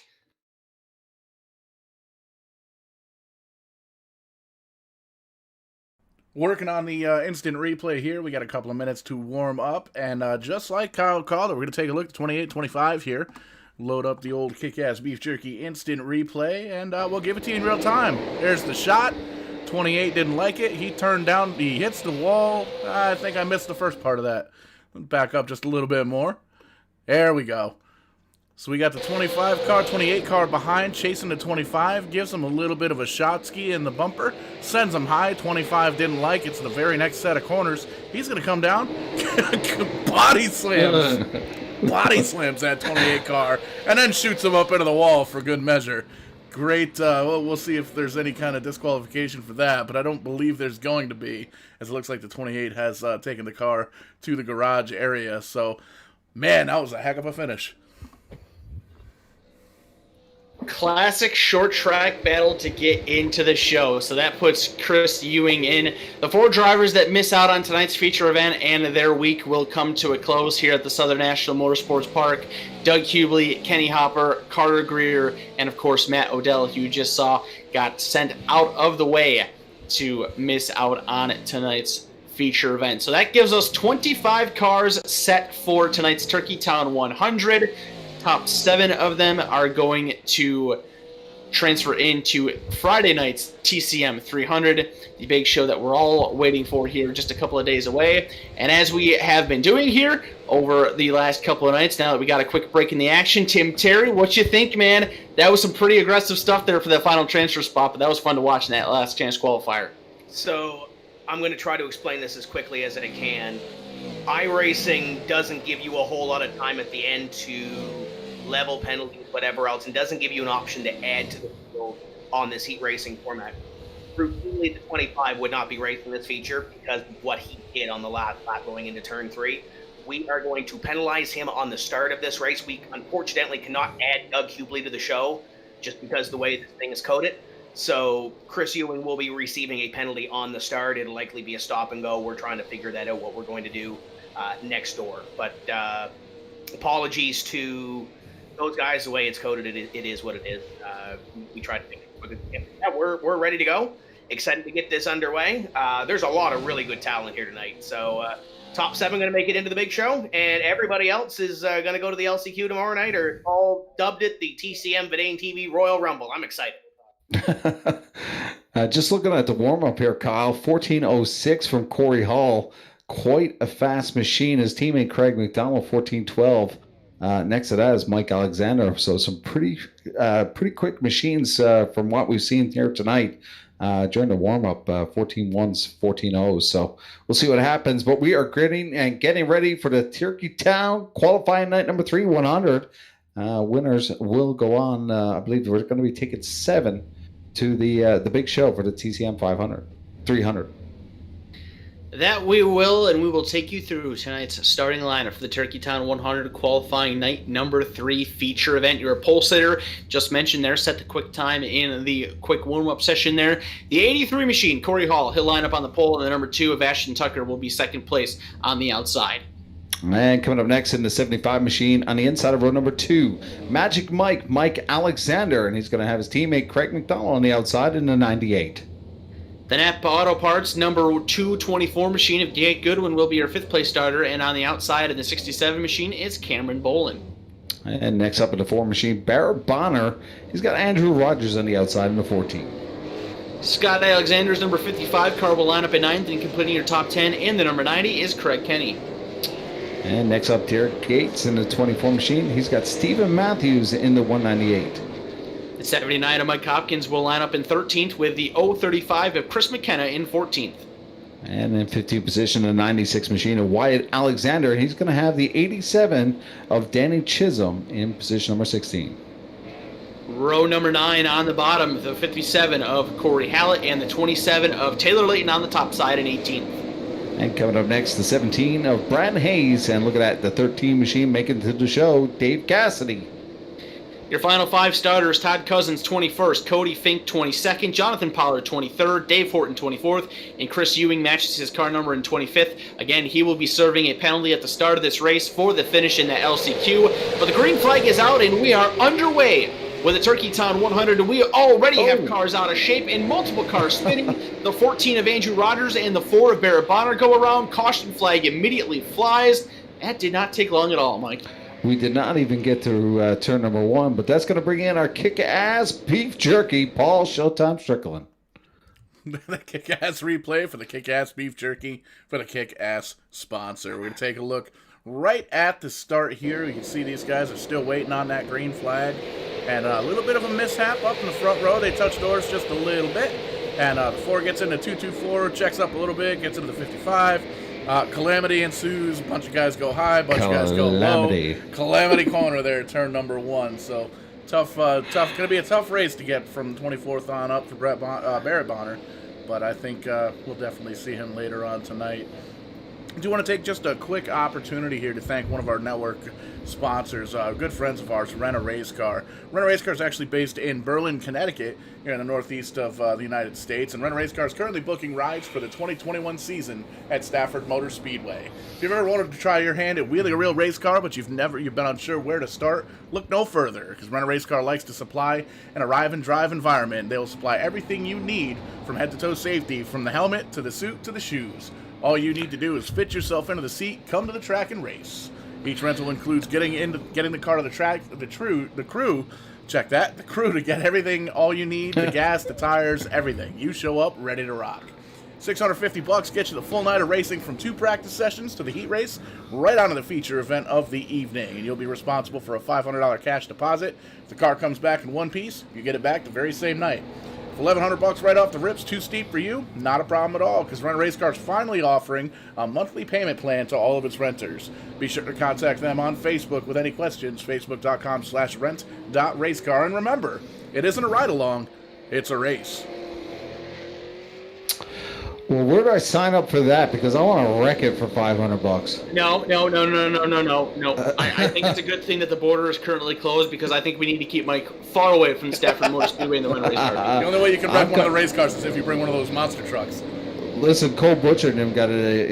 Working on the instant replay here. We got a couple of minutes to warm up. And just like Kyle called it, we're going to take a look at 28-25 here. Load up the old kick-ass beef jerky instant replay, and we'll give it to you in real time. There's the shot. 28 didn't like it. He turned down. He hits the wall. I think I missed the first part of that. Back up just a little bit more. There we go. So we got the 25 car, 28 car behind, chasing the 25, gives him a little bit of a shot ski in the bumper, sends him high. 25 didn't like it. It's the very next set of corners. He's going to come down, body slams that 28 car, and then shoots him up into the wall for good measure. Great. We'll see if there's any kind of disqualification for that, but I don't believe there's going to be, as it looks like the 28 has taken the car to the garage area. So, man, that was a heck of a finish. Classic short track battle to get into the show. So that puts Chris Ewing in. The 4 drivers that miss out on tonight's feature event and their week will come to a close here at the Southern National Motorsports Park. Doug Hubley, Kenny Hopper, Carter Greer, and of course Matt Odell, who you just saw, got sent out of the way to miss out on tonight's feature event. So that gives us 25 cars set for tonight's Turkey Town 100. Top 7 of them are going to transfer into Friday night's TCM 300, the big show that we're all waiting for here just a couple of days away. And as we have been doing here over the last couple of nights, now that we got a quick break in the action, Tim Terry, what you think, man? That was some pretty aggressive stuff there for that final transfer spot, but that was fun to watch in that last chance qualifier. So I'm going to try to explain this as quickly as I can. iRacing doesn't give you a whole lot of time at the end to level penalties, whatever else, and doesn't give you an option to add to the field on this heat racing format. Routinely, the 25 would not be racing this feature because of what he did on the last lap going into turn 3. We are going to penalize him on the start of this race. We unfortunately cannot add Doug Hubley to the show just because of the way this thing is coded. So Chris Ewing will be receiving a penalty on the start. It'll likely be a stop and go. We're trying to figure that out, what we're going to do next door. But apologies to those guys. The way it's coded, it is what it is. We tried to think of it. Yeah, we're ready to go. Excited to get this underway. There's a lot of really good talent here tonight. So top 7 going to make it into the big show, and everybody else is going to go to the LCQ tomorrow night, or all dubbed it the TCM Vidane TV Royal Rumble. I'm excited. Just looking at the warm-up here, Kyle, 14:06 from Corey Hall. Quite a fast machine. His teammate Craig McDonald, 14:12 Next to that is Mike Alexander. So some pretty quick machines from what we've seen here tonight during the warm-up, 14-1s, 14-0s. So we'll see what happens. But we are getting ready for the Turkey Town qualifying night number 3, 100. Winners will go on. I believe we're going to be taking 7 to the big show for the TCM 300. That we will, and we will take you through tonight's starting lineup for the Turkey Town 100 qualifying night number 3 feature event. Your pole sitter, just mentioned there, set the quick time in the quick warm-up session there. The 83 machine, Corey Hall, he'll line up on the pole, and the number 2 of Ashton Tucker will be second place on the outside. And coming up next in the 75 machine on the inside of row number 2, Magic Mike Alexander, and he's going to have his teammate Craig McDonald on the outside in the 98. The Napa Auto Parts number 224 machine of Jake Goodwin will be your 5th place starter, and on the outside of the 67 machine is Cameron Bolin. And next up in the 4 machine, Barrett Bonner. He's got Andrew Rogers on the outside in the 14. Scott Alexander's number 55 car will line up at 9th, and completing your top 10 in the number 90 is Craig Kenny. And next up, Derek Gates in the 24 machine. He's got Stephen Matthews in the 198. The 79 of Mike Hopkins will line up in 13th with the 035 of Chris McKenna in 14th. And in 15th position, the 96 machine of Wyatt Alexander. He's going to have the 87 of Danny Chisholm in position number 16. Row number 9 on the bottom, the 57 of Corey Hallett and the 27 of Taylor Layton on the top side in 18th. And coming up next, the 17 of Brad Hayes. And look at that, the 13 machine making it to the show, Dave Cassidy. Your final 5 starters, Todd Cousins 21st, Cody Fink 22nd, Jonathan Pollard 23rd, Dave Horton 24th, and Chris Ewing matches his car number in 25th. Again, he will be serving a penalty at the start of this race for the finish in the LCQ. But the green flag is out and we are underway with the Turkey Town 100. We already have cars out of shape and multiple cars spinning. The 14 of Andrew Rogers and the 4 of Barrett Bonner go around. Caution flag immediately flies. That did not take long at all, Mike. We did not even get to turn number 1, but that's going to bring in our kick-ass beef jerky, Paul Showtime Strickland. The kick-ass replay for the kick-ass beef jerky for the kick-ass sponsor. We're going to take a look right at the start here. You can see these guys are still waiting on that green flag. And a little bit of a mishap up in the front row. They touch doors just a little bit. And the 4 gets into 224, checks up a little bit, gets into the 55. Calamity ensues. A bunch of guys go high, a bunch of guys go low. Calamity corner there, turn number 1. So tough. Going to be a tough race to get from 24th on up for Barrett Bonner. But I think we'll definitely see him later on tonight. I do want to take just a quick opportunity here to thank one of our network sponsors, good friends of ours, Rent a Race Car. Rent a Race Car is actually based in Berlin, Connecticut, here in the northeast of the United States, and Rent a Race Car is currently booking rides for the 2021 season at Stafford Motor Speedway. If you've ever wanted to try your hand at wheeling a real race car, but you've been unsure where to start, look no further, because Rent a Race Car likes to supply an arrive and drive environment. They will supply everything you need from head-to-toe safety, from the helmet to the suit to the shoes. All you need to do is fit yourself into the seat, come to the track, and race. Each rental includes getting the car to the track, the crew to get everything, all you need, the gas, the tires, everything. You show up ready to rock. $650 gets you the full night of racing from 2 practice sessions to the heat race, right onto the feature event of the evening. And you'll be responsible for a $500 cash deposit. If the car comes back in one piece, you get it back the very same night. $1,100 right off the rip's too steep for you? Not a problem at all, because Rent a Race Car is finally offering a monthly payment plan to all of its renters. Be sure to contact them on Facebook with any questions, facebook.com/rent.racecar. And remember, it isn't a ride-along, it's a race. Well, where do I sign up for that? Because I want to wreck it for $500. No. I think it's a good thing that the border is currently closed, because I think we need to keep Mike far away from the Stafford Motor Speedway and the Rent a Race Car. The only way you can wreck one of the race cars is if you bring one of those monster trucks. Listen, Cole Butcher and him got it.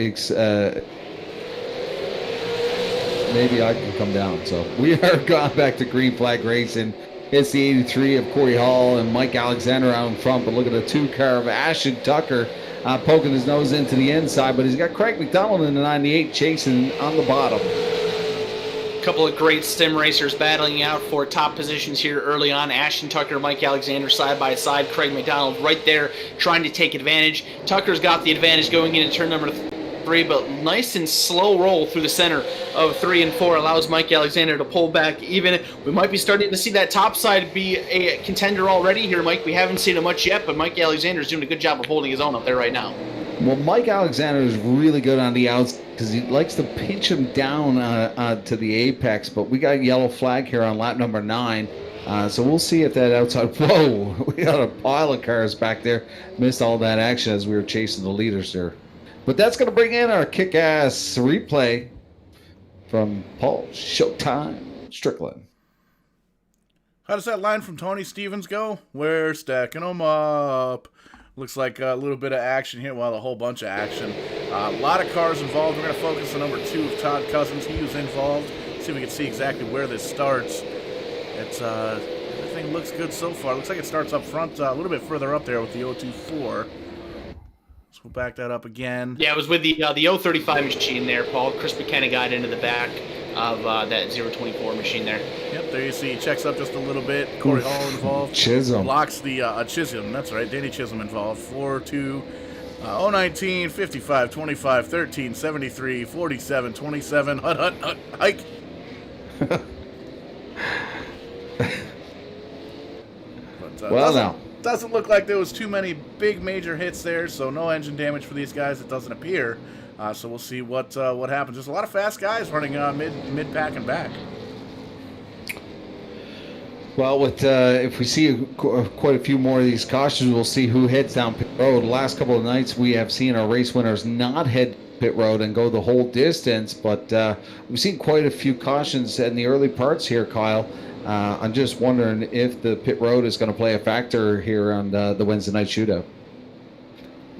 Maybe I can come down. So we are going back to green flag racing. It's the 83 of Corey Hall and Mike Alexander out in front, but look at the 2 car of Ashton Tucker poking his nose into the inside, but he's got Craig McDonald in the 98 chasing on the bottom. A couple of great sim racers battling out for top positions here early on. Ashton Tucker, Mike Alexander side by side. Craig McDonald right there trying to take advantage. Tucker's got the advantage going into turn number 3, but nice and slow roll through the center of 3 and 4 allows Mike Alexander to pull back even. We might be starting to see that top side be a contender already here, Mike. We haven't seen it much yet, but Mike Alexander's doing a good job of holding his own up there right now. Well, Mike Alexander is really good on the outs because he likes to pinch him down to the apex, but we got a yellow flag here on lap number 9. So we'll see if that outside... Whoa! We got a pile of cars back there. Missed all that action as we were chasing the leaders there. But that's going to bring in our kick-ass replay from Paul Showtime Strickland. How does that line from Tony Stevens go? We're stacking them up. Looks like a little bit of action here. Well, a whole bunch of action. A lot of cars involved. We're going to focus on number 2 of Todd Cousins. He was involved. See if we can see exactly where this starts. It's everything looks good so far. Looks like it starts up front a little bit further up there with the 024. So we'll back that up again. Yeah, it was with the 035 machine there, Paul. Chris McKenna got into the back of that 024 machine there. Yep, there you see. Checks up just a little bit. Corey Hall involved. Chisholm. Blocks the Chisholm. That's right. Danny Chisholm involved. 4-2. 019, 55, 25, 13, 73, 47, 27. Hut, hike. But, doesn't look like there was too many big major hits there, so no engine damage for these guys. It doesn't appear. So we'll see what happens. There's a lot of fast guys running mid pack and back. Well, with if we see quite a few more of these cautions, we'll see who heads down pit road. The last couple of nights, we have seen our race winners not head pit road and go the whole distance, but we've seen quite a few cautions in the early parts here, Kyle. I'm just wondering if the pit road is going to play a factor here on the Wednesday night shootout.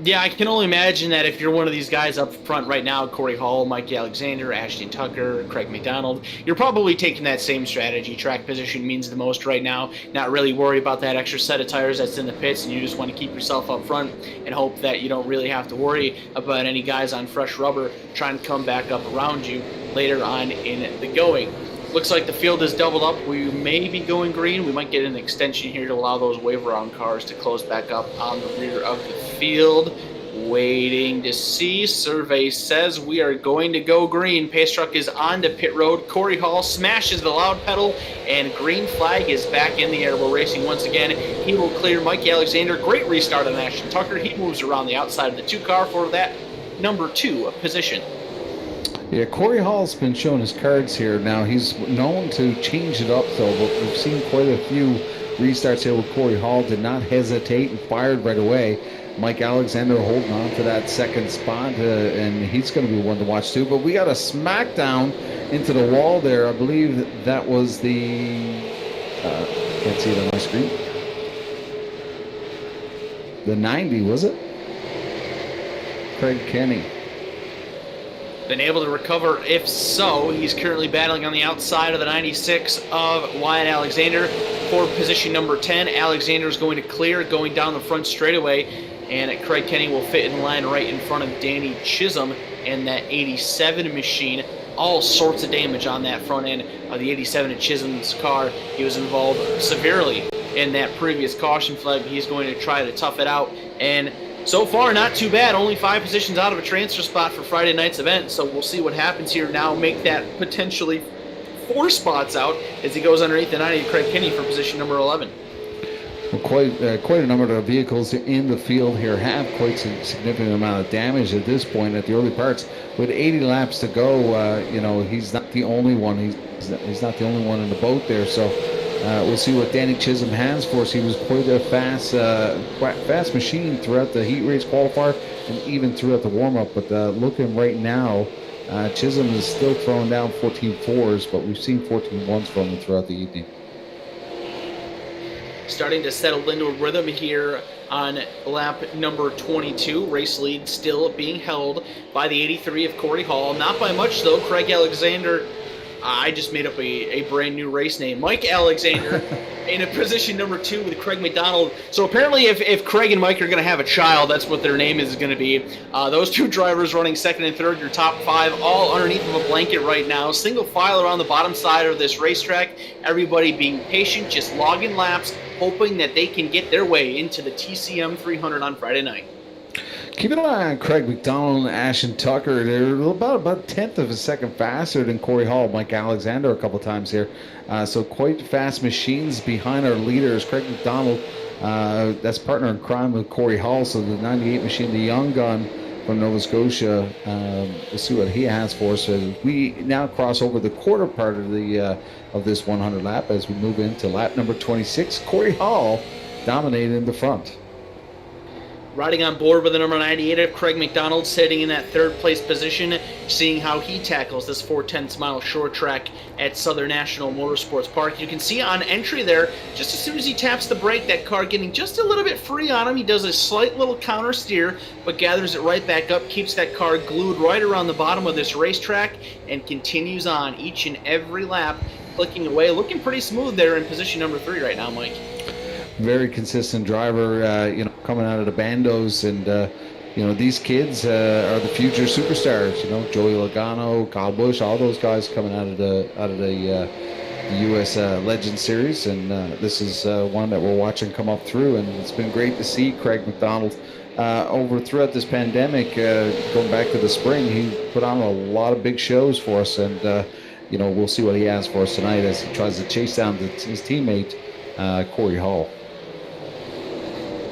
Yeah, I can only imagine that if you're one of these guys up front right now, Corey Hall, Mike Alexander, Ashton Tucker, Craig McDonald, you're probably taking that same strategy. Track position means the most right now. Not really worry about that extra set of tires that's in the pits, and you just want to keep yourself up front and hope that you don't really have to worry about any guys on fresh rubber trying to come back up around you later on in the going. Looks like the field is doubled up. We may be going green. We might get an extension here to allow those wave around cars to close back up on the rear of the field. Waiting to see. Survey says we are going to go green. Pace truck is on to pit road. Corey Hall smashes the loud pedal, and green flag is back in the air. We're racing once again. He will clear Mike Alexander. Great restart on Ashton Tucker. He moves around the outside of the 2 car for that number 2 position. Yeah, Corey Hall's been showing his cards here. Now, he's known to change it up, though, but we've seen quite a few restarts here with Corey Hall. Did not hesitate and fired right away. Mike Alexander holding on to that second spot, and he's going to be one to watch, too. But we got a smackdown into the wall there. I believe that was the... can't see it on my screen. The 90, was it? Craig Kenny. Been able to recover, if so. He's currently battling on the outside of the 96 of Wyatt Alexander for position number 10. Alexander is going to clear, going down the front straightaway, and Craig Kenny will fit in line right in front of Danny Chisholm and that 87 machine. All sorts of damage on that front end of the 87 at Chisholm's car. He was involved severely in that previous caution flag. He's going to try to tough it out, and so far, not too bad. Only 5 positions out of a transfer spot for Friday night's event, so we'll see what happens here now. Make that potentially 4 spots out as he goes underneath the 90 of Craig Kinney for position number 11. Well, quite a number of vehicles in the field here have quite a significant amount of damage at this point at the early parts. With 80 laps to go, he's not the only one. He's not the only one in the boat there, so... we'll see what Danny Chisholm has for us. He was quite a fast machine throughout the heat race qualifier and even throughout the warm-up. But looking right now, Chisholm is still throwing down 14.4s, but we've seen 14.1s from him throughout the evening. Starting to settle into a rhythm here on lap number 22. Race lead still being held by the 83 of Corey Hall. Not by much, though. Craig Alexander... I just made up a brand new race name. Mike Alexander in a position number 2 with Craig McDonald. So apparently if Craig and Mike are going to have a child, that's what their name is going to be. Those 2 drivers running 2nd and 3rd, your top 5, all underneath of a blanket right now. Single file around the bottom side of this racetrack. Everybody being patient, just logging laps, hoping that they can get their way into the TCM 300 on Friday night. Keep an eye on Craig McDonald and Ashton Tucker. They're about a tenth of a second faster than Corey Hall, Mike Alexander a couple times here. So quite fast machines behind our leaders. Craig McDonald, that's partner in crime with Corey Hall. So the 98 machine, the young gun from Nova Scotia. We'll see what he has for us. So we now cross over the quarter part of the of this 100 lap as we move into lap number 26. Corey Hall dominating in the front. Riding on board with the number 98 of Craig McDonald, sitting in that third place position, seeing how he tackles this 4/10 mile short track at Southern National Motorsports Park. You can see on entry there, just as soon as he taps the brake, that car getting just a little bit free on him. He does a slight little counter steer, but gathers it right back up, keeps that car glued right around the bottom of this racetrack, and continues on each and every lap, clicking away, looking pretty smooth there in position number 3 right now, Mike. Very consistent driver, coming out of the bandos, and these kids are the future superstars. Joey Logano, Kyle Busch, all those guys coming out of the U.S. Legend Series, and this is one that we're watching come up through, and it's been great to see Craig McDonald throughout this pandemic. Going back to the spring, he put on a lot of big shows for us, and we'll see what he has for us tonight as he tries to chase down his teammate Corey Hall.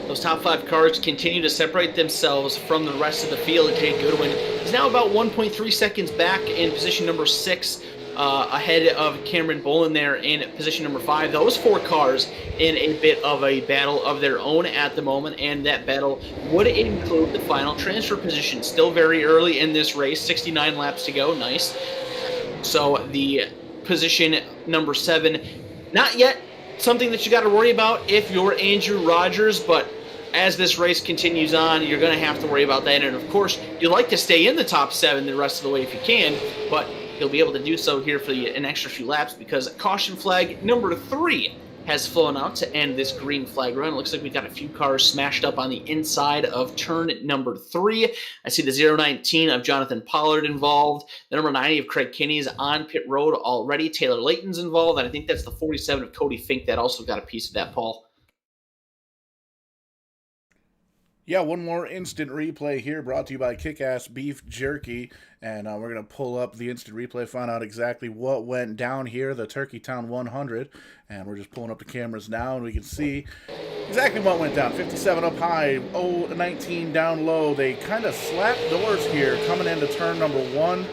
Those top 5 cars continue to separate themselves from the rest of the field. Jay Goodwin is now about 1.3 seconds back in position number 6, ahead of Cameron Bolin there in position number 5. Those 4 cars in a bit of a battle of their own at the moment, and that battle would include the final transfer position. Still very early in this race, 69 laps to go. Nice. So the position number 7, not yet something that you got to worry about if you're Andrew Rogers, but as this race continues on, you're going to have to worry about that. And of course, you'd like to stay in the top 7 the rest of the way if you can, but you'll be able to do so here for an extra few laps because caution flag number 3 has flown out to end this green flag run. It looks like we've got a few cars smashed up on the inside of turn number 3. I see the 019 of Jonathan Pollard involved. The number 90 of Craig Kinney is on pit road already. Taylor Layton's involved, and I think that's the 47 of Cody Fink that also got a piece of that, Paul. Yeah, one more instant replay here brought to you by Kick-Ass Beef Jerky. And we're going to pull up the instant replay, find out exactly what went down here, the Turkey Town 100. And we're just pulling up the cameras now, and we can see exactly what went down. 57 up high, 19 down low. They kind of slapped doors here coming into turn number 1.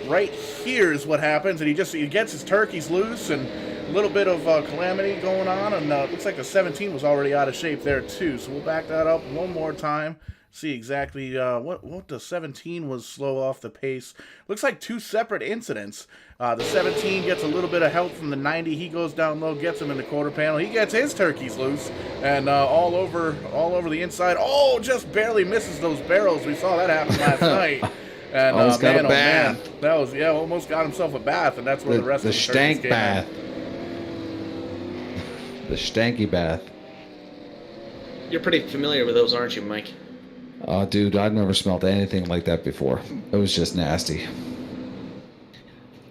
Right here is what happens, and he gets his turkeys loose, and a little bit of calamity going on, and it looks like the 17 was already out of shape there too. So we'll back that up one more time, see exactly what the 17 was slow off the pace. Looks like 2 separate incidents. The 17 gets a little bit of help from the 90. He goes down low, gets him in the quarter panel. He gets his turkeys loose, and all over the inside. Oh, just barely misses those barrels. We saw that happen last night. And almost got a bath. Man, that was almost got himself a bath, and that's where the rest of the stank bath. The stanky bath. You're pretty familiar with those, aren't you, Mike? Oh, dude, I've never smelled anything like that before. It was just nasty.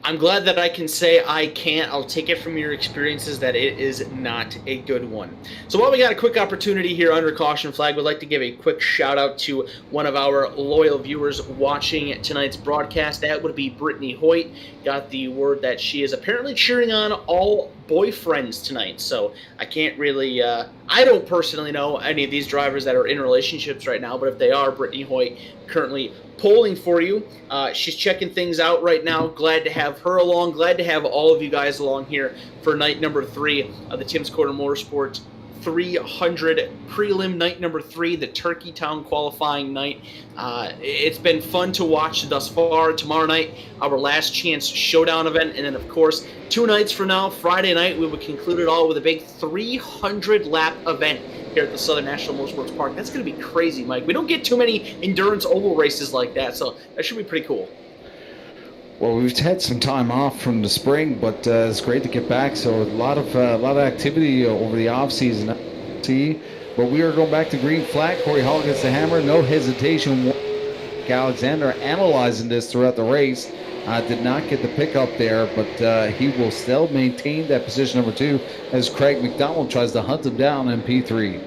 I'm glad that I can say I can't. I'll take it from your experiences that it is not a good one. So while we got a quick opportunity here under caution flag, we'd like to give a quick shout out to one of our loyal viewers watching tonight's broadcast. That would be Brittany Hoyt. Got the word that she is apparently cheering on all boyfriends tonight. So I can't really, I don't personally know any of these drivers that are in relationships right now, but if they are, Brittany Hoyt currently polling for you. She's checking things out right now. Glad to have her along. Glad to have all of you guys along here for night number 3 of the Tim's Corner Motorsports 300 prelim night number 3, the Turkey Town qualifying night. It's been fun to watch thus far. Tomorrow night, our last chance showdown event, and then of course 2 nights from now, Friday night, we will conclude it all with a big 300 lap event here at the Southern National Motorsports Park. That's going to be crazy, Mike. We don't get too many endurance oval races like that, so that should be pretty cool. Well, we've had some time off from the spring, but it's great to get back. So a lot of activity over the off season. But we are going back to green flag. Corey Hall gets the hammer, no hesitation. Alexander analyzing this throughout the race. Did not get the pickup there, but he will still maintain that position number 2 as Craig McDonald tries to hunt him down in P3.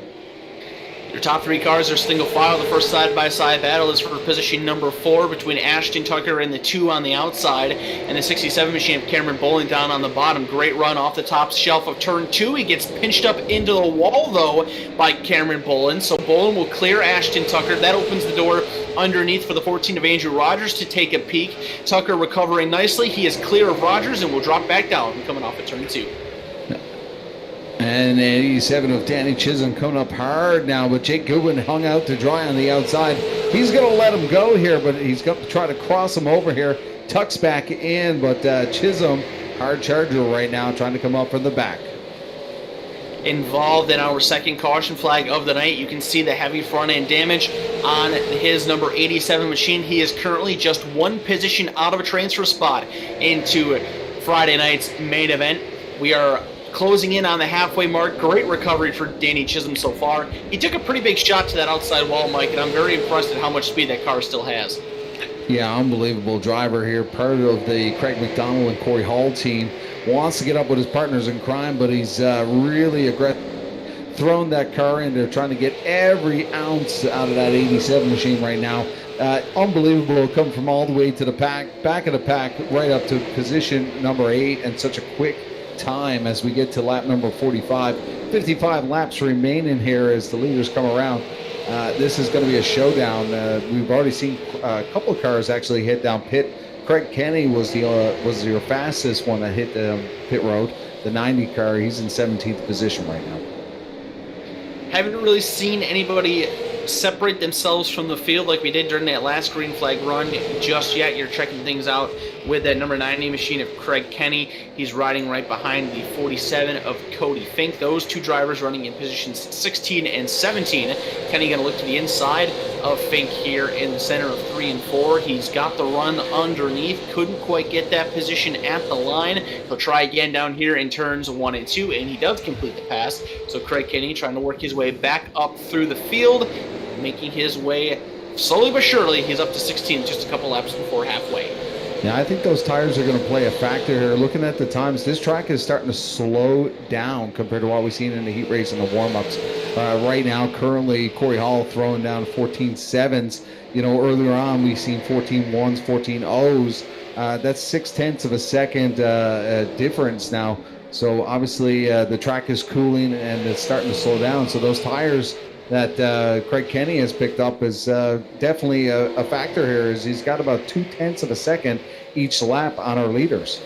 Your top 3 cars are single file. The first side-by-side battle is for position number 4 between Ashton Tucker and the 2 on the outside, and the 67 machine of Cameron Bowling down on the bottom. Great run off the top shelf of turn 2. He gets pinched up into the wall, though, by Cameron Bowling. So Bowling will clear Ashton Tucker. That opens the door underneath for the 14 of Andrew Rogers to take a peek. Tucker recovering nicely. He is clear of Rogers and will drop back down coming off of turn 2. And 87 of Danny Chisholm coming up hard now, but Jake Goodwin hung out to dry on the outside. He's going to let him go here, but he's going to try to cross him over here. Tucks back in, but Chisholm, hard charger right now, trying to come up from the back. Involved in our second caution flag of the night, you can see the heavy front end damage on his number 87 machine. He is currently just 1 position out of a transfer spot into Friday night's main event. We are closing in on the halfway mark. Great recovery for Danny Chisholm so far. He took a pretty big shot to that outside wall, Mike, and I'm very impressed at how much speed that car still has. Yeah, unbelievable driver here. Part of the Craig McDonald and Corey Hall team. Wants to get up with his partners in crime, but he's really aggressive. Thrown that car in there, trying to get every ounce out of that 87 machine right now. Unbelievable. Come from all the way to the back of the pack, right up to position number 8, and such a quick time as we get to lap number 45. 55 laps remaining here as the leaders come around. This is going to be a showdown. We've already seen a couple of cars actually hit down pit. Craig Kenny was your fastest one that hit the pit road. The 90 car, he's in 17th position right now. Haven't really seen anybody separate themselves from the field like we did during that last green flag run just yet. You're checking things out with that number 90 machine of Craig Kenny. He's riding right behind the 47 of Cody Fink. Those 2 drivers running in positions 16 and 17. Kenny going to look to the inside of Fink here in the center of 3 and 4. He's got the run underneath. Couldn't quite get that position at the line. He'll try again down here in turns 1 and 2, and he does complete the pass. So Craig Kenny trying to work his way back up through the field, making his way slowly but surely. He's up to 16, just a couple laps before halfway. Yeah, I think those tires are going to play a factor here. Looking at the times, this track is starting to slow down compared to what we've seen in the heat race and the warm-ups. Right now, currently, Corey Hall throwing down 14.7s. You know, earlier on, we've seen 14.1s, 14.0s. That's 0.6 of a second difference now. So, obviously, the track is cooling and it's starting to slow down. So, those tires that Craig Kenny has picked up is definitely a factor here. Is he's got about 0.2 of a second each lap on our leaders.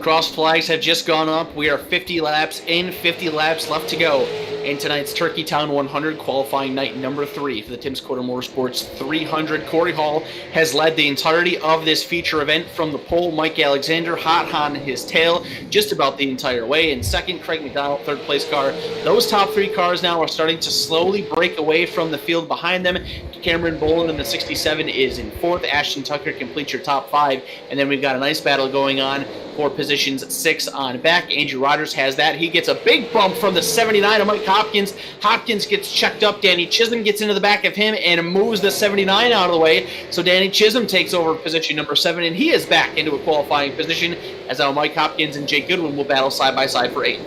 Cross flags have just gone up. We are 50 laps in, 50 laps left to go in tonight's Turkey Town 100 qualifying night number 3 for the Tim's Corner Motorsports 300. Corey Hall has led the entirety of this feature event from the pole. Mike Alexander hot on his tail just about the entire way. In second, Craig McDonald, third place car. Those top 3 cars now are starting to slowly break away from the field behind them. Cameron Boland in the 67 is in 4th. Ashton Tucker completes your top 5. And then we've got a nice battle going on for positions 6 on back. Andrew Rogers has that. He gets a big bump from the 79 of Mike Hopkins. Hopkins gets checked up. Danny Chisholm gets into the back of him and moves the 79 out of the way. So Danny Chisholm takes over position number 7, and he is back into a qualifying position as now Mike Hopkins and Jake Goodwin will battle side by side for 8.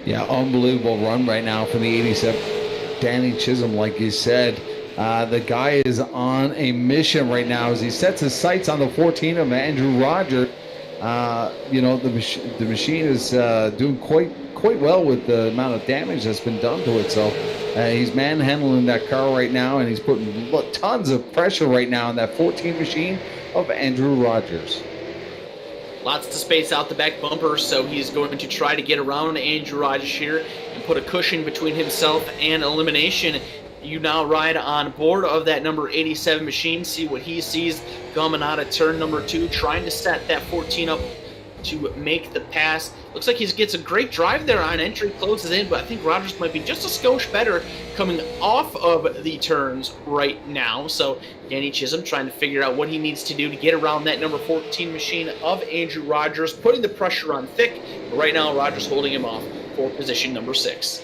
Yeah, unbelievable run right now from the 87. Danny Chisholm, like you said. The guy is on a mission right now as he sets his sights on the 14 of Andrew Rogers. You know, the machine is doing quite well with the amount of damage that's been done to it. So he's manhandling that car right now, and he's putting tons of pressure right now on that 14 machine of Andrew Rogers. Lots to space out the back bumper, so he's going to try to get around Andrew Rogers here and put a cushion between himself and elimination. You now ride on board of that number 87 machine, see what he sees coming out of turn number 2, trying to set that 14 up to make the pass. Looks like he gets a great drive there on entry, closes in, but I think Rogers might be just a skosh better coming off of the turns right now. So Danny Chisholm trying to figure out what he needs to do to get around that number 14 machine of Andrew Rogers, putting the pressure on thick. But right now, Rogers holding him off for position number 6.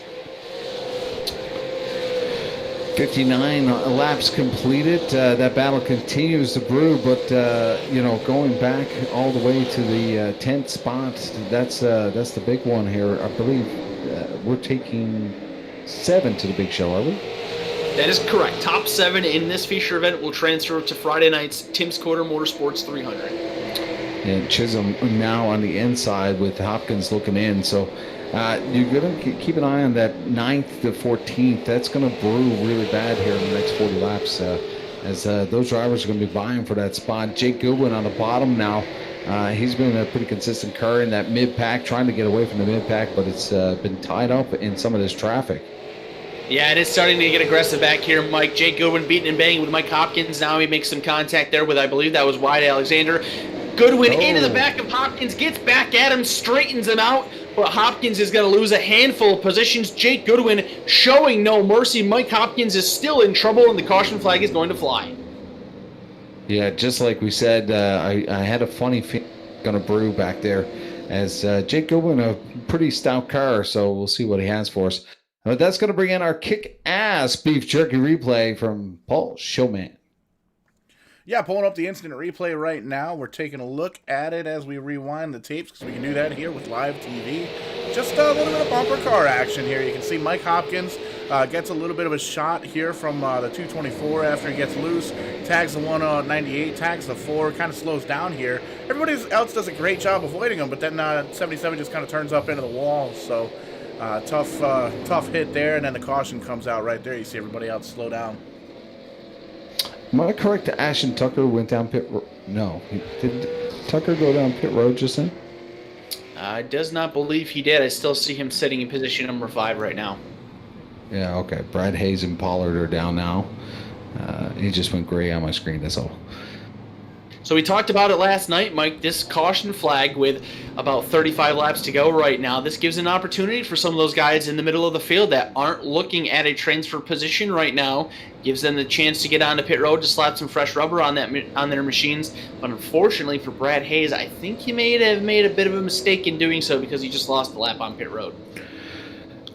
59 laps completed. That battle continues to brew, but you know, going back all the way to the 10th spot, that's the big one here. I believe we're taking 7 to the big show, are we? That is correct. Top 7 in this feature event will transfer to Friday night's Tim's Corner Motorsports 300. And Chisholm now on the inside with Hopkins looking in. So you're going to keep an eye on that 9th to 14th. That's going to brew really bad here in the next 40 laps as those drivers are going to be vying for that spot. Jake Goodwin on the bottom now. He's been a pretty consistent car in that mid-pack, trying to get away from the mid-pack, but it's been tied up in some of this traffic. Yeah, it is starting to get aggressive back here, Mike. Jake Goodwin beating and banging with Mike Hopkins. Now he makes some contact there with, I believe that was Wyatt Alexander. Goodwin into the back of Hopkins, gets back at him, straightens him out, but Hopkins is going to lose a handful of positions. Jake Goodwin showing no mercy. Mike Hopkins is still in trouble, and the caution flag is going to fly. Yeah, just like we said, I had a funny feeling going to brew back there as Jake Goodwin, a pretty stout car, so we'll see what he has for us. But that's going to bring in our kick-ass beef jerky replay from Paul Showman. Yeah, pulling up the instant replay right now. We're taking a look at it as we rewind the tapes because we can do that here with live TV. Just a little bit of bumper car action here. You can see Mike Hopkins gets a little bit of a shot here from the 224 after he gets loose. Tags the 198, tags the 4, kind of slows down here. Everybody else does a great job avoiding him, but then 77 just kind of turns up into the wall. So tough hit there, and then the caution comes out right there. You see everybody else slow down. Am I correct that Ashton Tucker went down pit road? No. Did Tucker go down pit road just then? Does not believe he did. I still see him sitting in position number 5 right now. Yeah, okay. Brad Hayes and Pollard are down now. He just went gray on my screen, that's all. So we talked about it last night, Mike. This caution flag with about 35 laps to go right now, this gives an opportunity for some of those guys in the middle of the field that aren't looking at a transfer position right now. Gives them the chance to get onto pit road to slap some fresh rubber on their machines. But unfortunately for Brad Hayes, I think he may have made a bit of a mistake in doing so because he just lost a lap on pit road.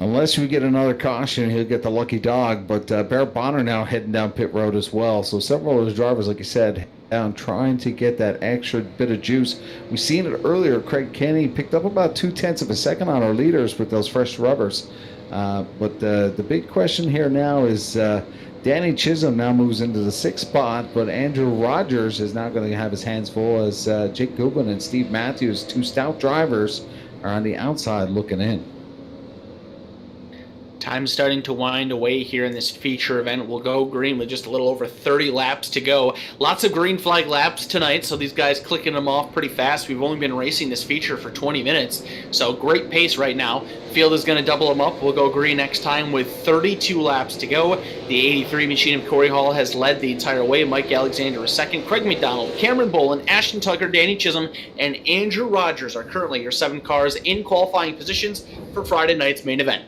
Unless we get another caution, he'll get the lucky dog. But Barrett Bonner now heading down pit road as well. So several of those drivers, like you said, down trying to get that extra bit of juice. We've seen it earlier. Craig Kenny picked up about 0.2 of a second on our leaders with those fresh rubbers. But the big question here now is Danny Chisholm now moves into the 6th spot, but Andrew Rogers is now going to have his hands full as Jake Goodwin and Steve Matthews, 2 stout drivers, are on the outside looking in. Time's starting to wind away here in this feature event. We'll go green with just a little over 30 laps to go. Lots of green flag laps tonight, so these guys clicking them off pretty fast. We've only been racing this feature for 20 minutes, so great pace right now. Field is going to double them up. We'll go green next time with 32 laps to go. The 83 machine of Corey Hall has led the entire way. Mike Alexander is second. Craig McDonald, Cameron Bolin, Ashton Tucker, Danny Chisholm, and Andrew Rogers are currently your 7 cars in qualifying positions for Friday night's main event.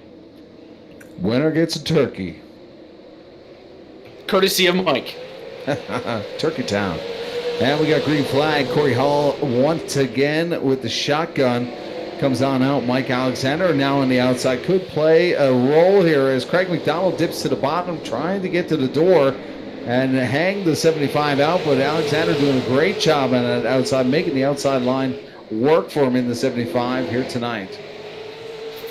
Winner gets a turkey. Courtesy of Mike. Turkey Town. And we got green flag. Corey Hall once again with the shotgun. Comes on out. Mike Alexander now on the outside. Could play a role here as Craig McDonald dips to the bottom, trying to get to the door and hang the 75 out. But Alexander doing a great job on that outside, making the outside line work for him in the 75 here tonight.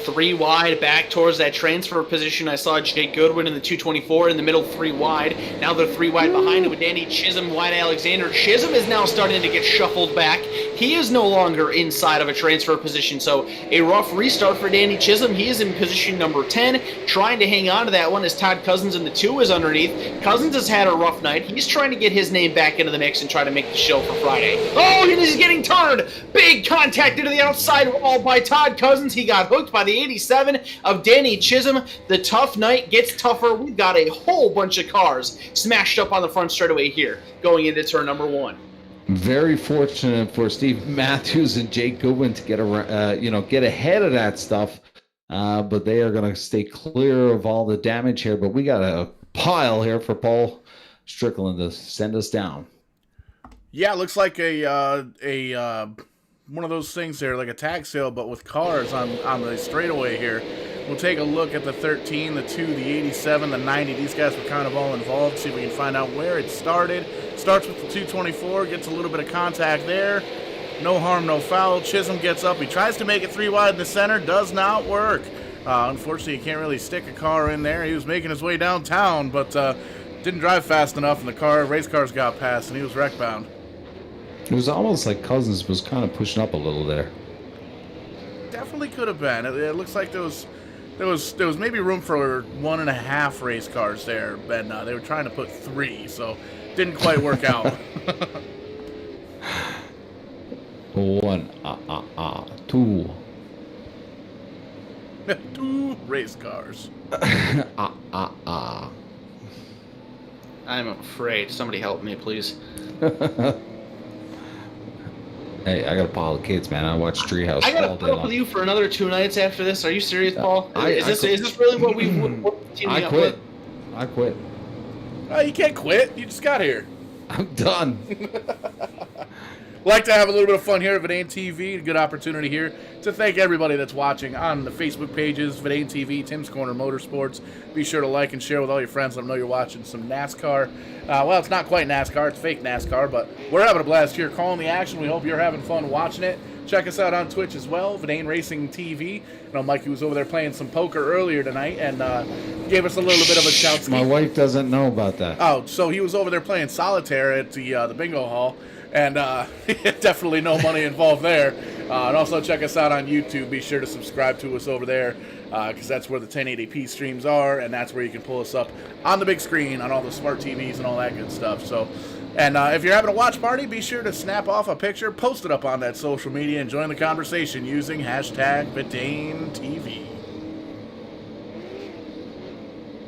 3 wide back towards that transfer position. I saw Jake Goodwin in the 224 in the middle, 3 wide. Now they're 3 wide behind him with Danny Chisholm, Wyatt Alexander. Chisholm is now starting to get shuffled back. He is no longer inside of a transfer position, so a rough restart for Danny Chisholm. He is in position number 10, trying to hang on to that one as Todd Cousins in the 2 is underneath. Cousins has had a rough night. He's trying to get his name back into the mix and try to make the show for Friday. Oh, he's getting turned! Big contact into the outside wall by Todd Cousins. He got hooked by the 87 of Danny Chisholm. The tough night gets tougher. We've got a whole bunch of cars smashed up on the front straightaway here going into turn number 1. Very fortunate for Steve Matthews and Jake Goodwin to get ahead of that stuff, but they are going to stay clear of all the damage here. But we got a pile here for Paul Strickland to send us down. Yeah, it looks like a one of those things there, like a tag sale, but with cars on the straightaway here. We'll take a look at the 13, the 2, the 87, the 90. These guys were kind of all involved. See if we can find out where it started. Starts with the 224, gets a little bit of contact there. No harm, no foul. Chisholm gets up. He tries to make it 3 wide in the center. Does not work. Unfortunately, you can't really stick a car in there. He was making his way downtown, but didn't drive fast enough, and the race cars got past, and he was wreck bound. It was almost like Cousins was kind of pushing up a little there. Definitely could have been. It looks like there was maybe room for 1.5 race cars there, and they were trying to put 3, so didn't quite work out. 1, 2. 2 race cars. I'm afraid. Somebody help me, please. Hey, I got a pile of kids, man. I watch Treehouse I gotta all day put up long. with you for another 2 nights after this. Are you serious, Paul? Is this really what we're teaming I up quit. with? I quit. Oh, you can't quit. You just got here. I'm done. Like to have a little bit of fun here at Vidane TV. A good opportunity here to thank everybody that's watching on the Facebook pages, Vidane TV, Tim's Corner Motorsports. Be sure to like and share with all your friends. Let them know you're watching some NASCAR. Well, it's not quite NASCAR. It's fake NASCAR, but we're having a blast here calling the action. We hope you're having fun watching it. Check us out on Twitch as well, Vidane TV. I know Mikey was over there playing some poker earlier tonight and gave us a little bit of a shout. My wife doesn't know about that. Oh, so he was over there playing solitaire at the bingo hall. And definitely no money involved there. And also check us out on YouTube. Be sure to subscribe to us over there because that's where the 1080p streams are, and that's where you can pull us up on the big screen on all the smart TVs and all that good stuff. So, and if you're having a watch party, be sure to snap off a picture, post it up on that social media, and join the conversation using hashtag Vidane TV.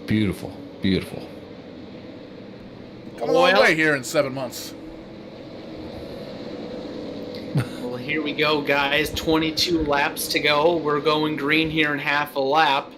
Beautiful, beautiful. Come a long way here in 7 months. Well, here we go, guys. 22 laps to go. We're going green here in half a lap.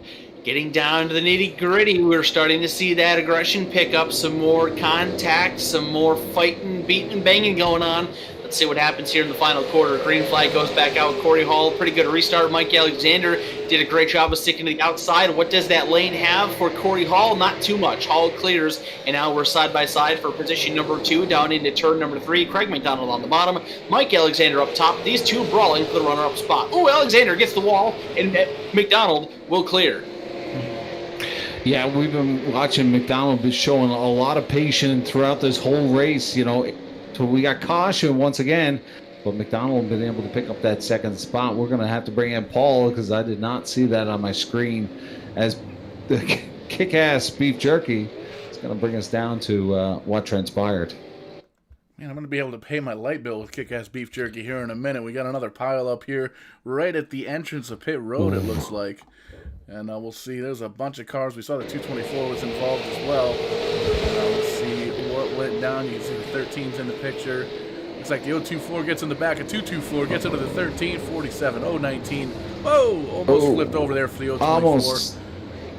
Getting down to the nitty-gritty, we're starting to see that aggression pick up, some more contact, some more fighting, beating, banging going on. Let's see what happens here in the final quarter. Green flag goes back out. Corey Hall, pretty good restart. Mike Alexander did a great job of sticking to the outside. What does that lane have for Corey Hall? Not too much. Hall clears, and now we're side by side for position number 2 down into turn number 3. Craig McDonald on the bottom. Mike Alexander up top. These two brawling for the runner-up spot. Ooh, Alexander gets the wall, and McDonald will clear. Yeah, we've been watching McDonald be showing a lot of patience throughout this whole race, you know. So we got caution once again, but McDonald been able to pick up that second spot. We're going to have to bring in Paul because I did not see that on my screen as the kick-ass beef jerky is going to bring us down to what transpired. Man, I'm going to be able to pay my light bill with kick-ass beef jerky here in a minute. We got another pile up here right at the entrance of pit road, it looks like. And we'll see. There's a bunch of cars. We saw the 224 was involved as well. We'll see what went down. You can see the 13's in the picture. Looks like the 024 gets in the back of 224, gets into the 13, 47, 019. Whoa! Almost flipped over there for the 024.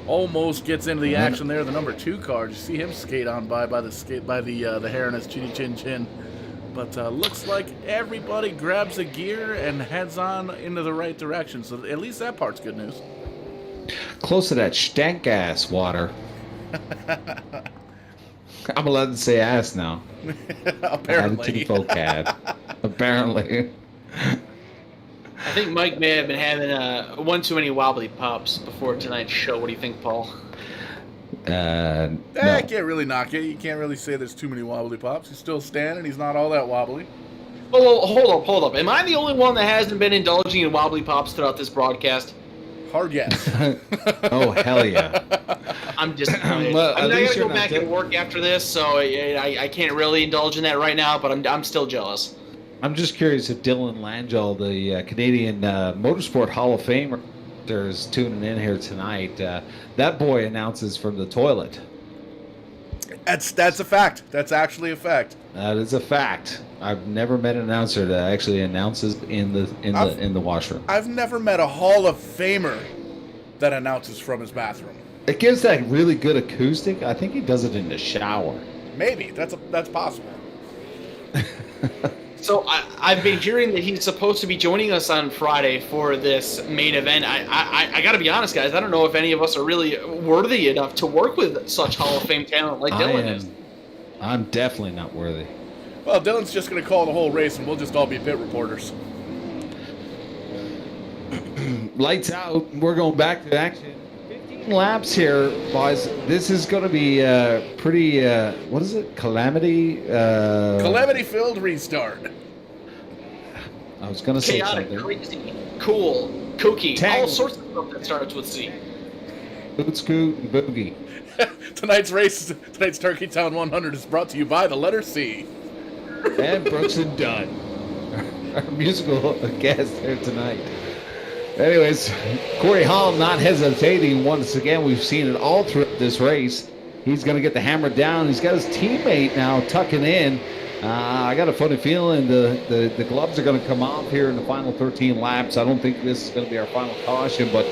Almost gets into the action there. The number 2 car. You see him skate on by the hair in his chinny chin chin. But looks like everybody grabs a gear and heads on into the right direction. So at least that part's good news. Close to that stank ass water. I'm allowed to say ass now. Apparently. Added to the vocab. Apparently. I think Mike may have been having one too many wobbly pops before tonight's show. What do you think, Paul? No. I can't really knock it. You can't really say there's too many wobbly pops. He's still standing. He's not all that wobbly. Oh, hold up. Am I the only one that hasn't been indulging in wobbly pops throughout this broadcast? Hard yes. Oh, hell yeah. I'm disappointed. Well, I gotta go back and work after this, so I can't really indulge in that right now, but I'm still jealous. I'm just curious if Dylan Langell, the Canadian Motorsport Hall of Famer, is tuning in here tonight. That boy announces from the toilet. That's a fact. That's actually a fact. That is a fact. I've never met an announcer that actually announces in the washroom. I've never met a Hall of Famer that announces from his bathroom. It gives that really good acoustic. I think he does it in the shower. Maybe that's possible. So I've been hearing that he's supposed to be joining us on Friday for this main event. I got to be honest, guys. I don't know if any of us are really worthy enough to work with such Hall of Fame talent like Dylan is. I'm definitely not worthy. Well, Dylan's just going to call the whole race, and we'll just all be pit reporters. Lights out. We're going back to action. 15 laps here, boys. This is going to be pretty, what is it? Calamity-filled restart. I was going to say Chaotic, something. crazy, cool, kooky, Tang. all sorts of stuff that starts with C. Boot scoot and boogie. Tonight's Turkey Town 100 is brought to you by the letter C. And Brooks and Dunn, our musical guest here tonight. Anyways, Corey Hall not hesitating once again. We've seen it all throughout this race. He's going to get the hammer down. He's got his teammate now tucking in. I got a funny feeling the gloves are going to come off here in the final 13 laps. I don't think this is going to be our final caution, but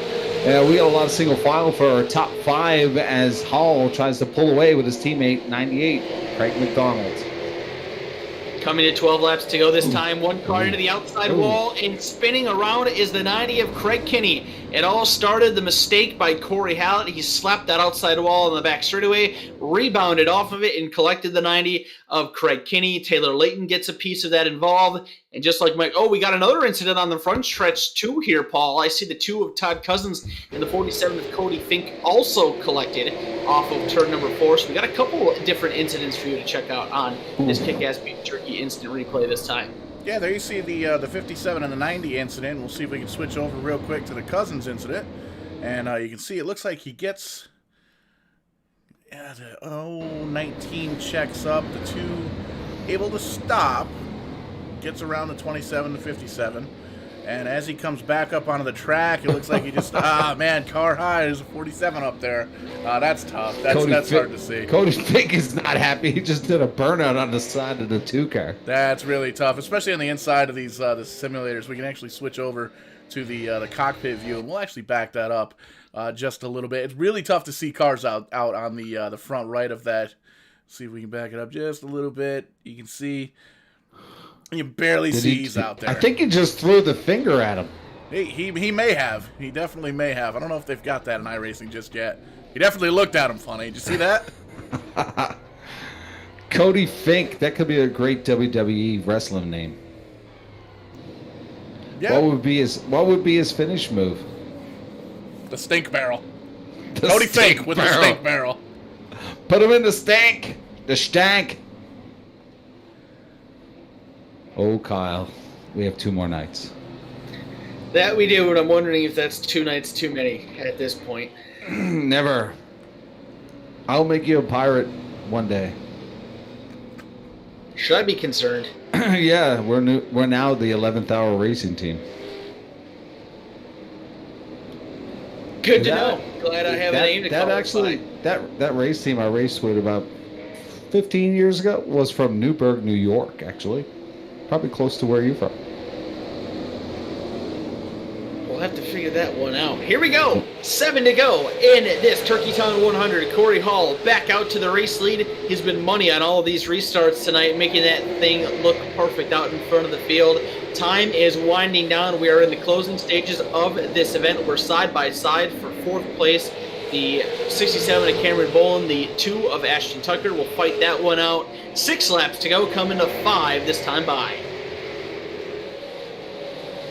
we got a lot of single file for our top 5 as Hall tries to pull away with his teammate 98, Craig McDonald. Coming to 12 laps to go this time. One car into the outside wall, and spinning around is the 90 of Craig Kinney. It all started the mistake by Corey Hallett. He slapped that outside wall on the back straightaway, rebounded off of it, and collected the 90 of Craig Kinney. Taylor Layton gets a piece of that involved. And just like Mike, we got another incident on the front stretch too here, Paul. I see the 2 of Todd Cousins and the 47 of Cody Fink also collected off of turn number 4. So we got a couple different incidents for you to check out on this kick-ass beef jerky instant replay this time. Yeah, there you see the 57 and the 90 incident. We'll see if we can switch over real quick to the Cousins incident. And you can see it looks like he gets the 19 checks up, the 2 able to stop, gets around the 27 to 57. And as he comes back up onto the track, it looks like he just, man, car high. There's a 47 up there. That's tough. That's hard to see. Cody Fink is not happy. He just did a burnout on the side of the 2 car. That's really tough, especially on the inside of these the simulators. We can actually switch over to the cockpit view, and we'll actually back that up just a little bit. It's really tough to see cars out on the front right of that. See if we can back it up just a little bit. You can see. You barely see he's out there. I think he just threw the finger at him. He may have. He definitely may have. I don't know if they've got that in iRacing just yet. He definitely looked at him funny. Did you see that? Cody Fink. That could be a great WWE wrestling name. Yeah. What would be his finish move? The stink barrel. Cody Fink with the stink barrel. Put him in the stank. The stank. Oh, Kyle, we have 2 more nights. That we do, but I'm wondering if that's 2 nights too many at this point. Never. I'll make you a pirate one day. Should I be concerned? Yeah, we're now the 11th hour racing team. Good to know. Glad I have a name to call. That race team I raced with about 15 years ago was from Newburgh, New York, actually. Probably close to where you're from. We'll have to figure that one out. Here we go. 7 to go in this Turkey Town 100. Corey Hall back out to the race lead. He's been money on all of these restarts tonight, making that thing look perfect out in front of the field. Time is winding down. We are in the closing stages of this event. We're side by side for 4th place. The 67 of Cameron Boland, the 2 of Ashton Tucker will fight that one out. 6 laps to go, coming to 5 this time by.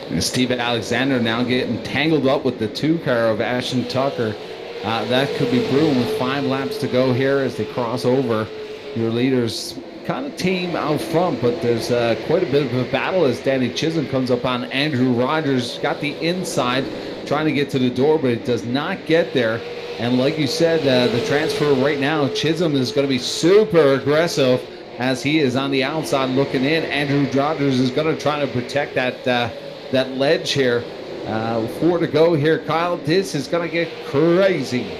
And Steven Alexander now getting tangled up with the 2 car of Ashton Tucker. That could be brewing with 5 laps to go here as they cross over. Your leaders kind of team out front, but there's quite a bit of a battle as Danny Chisholm comes up on Andrew Rogers. Got the inside, trying to get to the door, but it does not get there. And like you said, the transfer right now, Chisholm is going to be super aggressive as he is on the outside looking in. Andrew Rogers is going to try to protect that ledge here. 4 to go here, Kyle. This is going to get crazy.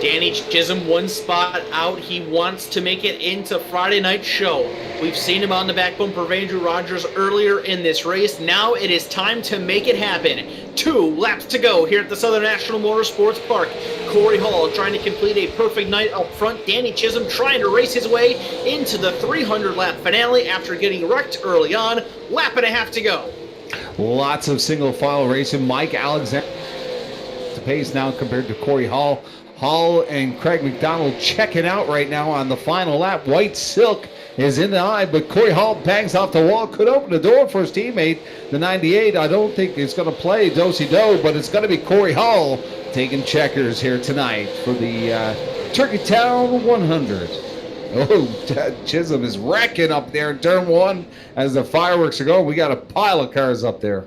Danny Chisholm 1 spot out. He wants to make it into Friday night show. We've seen him on the back bumper of Andrew Rogers earlier in this race. Now it is time to make it happen. 2 laps to go here at the Southern National Motorsports Park. Corey Hall trying to complete a perfect night up front. Danny Chisholm trying to race his way into the 300-lap finale after getting wrecked early on. Lap and a half to go. Lots of single file racing. Mike Alexander the pace now compared to Corey Hall. Hall and Craig McDonald checking out right now on the final lap. White Silk is in the eye, but Corey Hall bangs off the wall. Could open the door for his teammate. The 98, I don't think it's going to play do-si-do, but it's going to be Corey Hall taking checkers here tonight for the Turkey Town 100. Oh, Chisholm is wrecking up there in turn one as the fireworks are going. We got a pile of cars up there.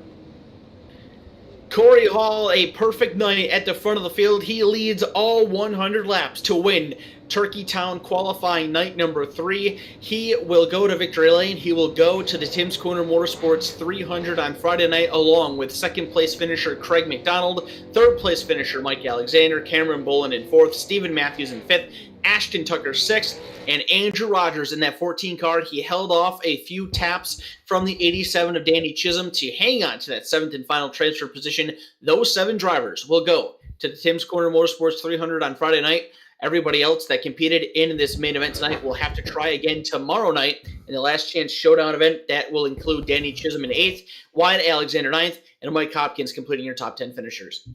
Corey Hall, a perfect night at the front of the field. He leads all 100 laps to win Turkey Town qualifying night number 3. He will go to victory lane. He will go to the Tim's Corner Motorsports 300 on Friday night, along with second place finisher Craig McDonald, third place finisher Mike Alexander, Cameron Bolin in fourth, Stephen Matthews in fifth, Ashton Tucker sixth, and Andrew Rogers in that 14 car. He held off a few taps from the 87 of Danny Chisholm to hang on to that seventh and final transfer position. Those 7 drivers will go to the Tim's Corner Motorsports 300 on Friday night. Everybody else that competed in this main event tonight will have to try again tomorrow night in the last chance showdown event. That will include Danny Chisholm in 8th, Wyatt Alexander 9th, and Mike Hopkins completing your top 10 finishers.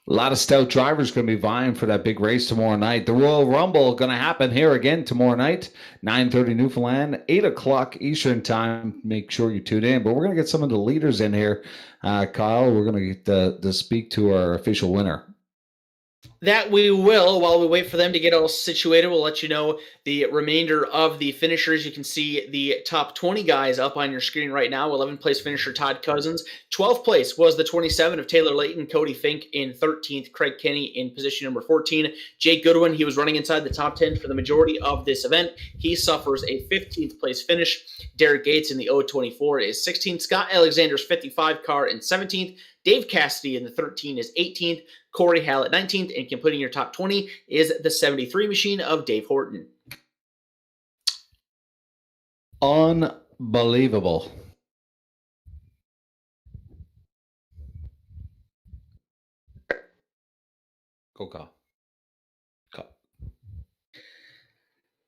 A lot of stout drivers going to be vying for that big race tomorrow night. The Royal Rumble going to happen here again tomorrow night, 9:30 Newfoundland, 8 o'clock Eastern time. Make sure you tune in. But we're going to get some of the leaders in here. Kyle, we're going to get to speak to our official winner. That we will. While we wait for them to get all situated, we'll let you know the remainder of the finishers. You can see the top 20 guys up on your screen right now. 11th place finisher Todd Cousins. 12th place was the 27 of Taylor Layton. Cody Fink in 13th. Craig Kenny in position number 14. Jake Goodwin, he was running inside the top 10 for the majority of this event. He suffers a 15th place finish. Derek Gates in the 024 is 16th. Scott Alexander's 55 car in 17th. Dave Cassidy in the 13 is 18th. Corey Hallett 19th, and completing your top 20 is the 73 machine of Dave Horton. Unbelievable. Go, Kyle.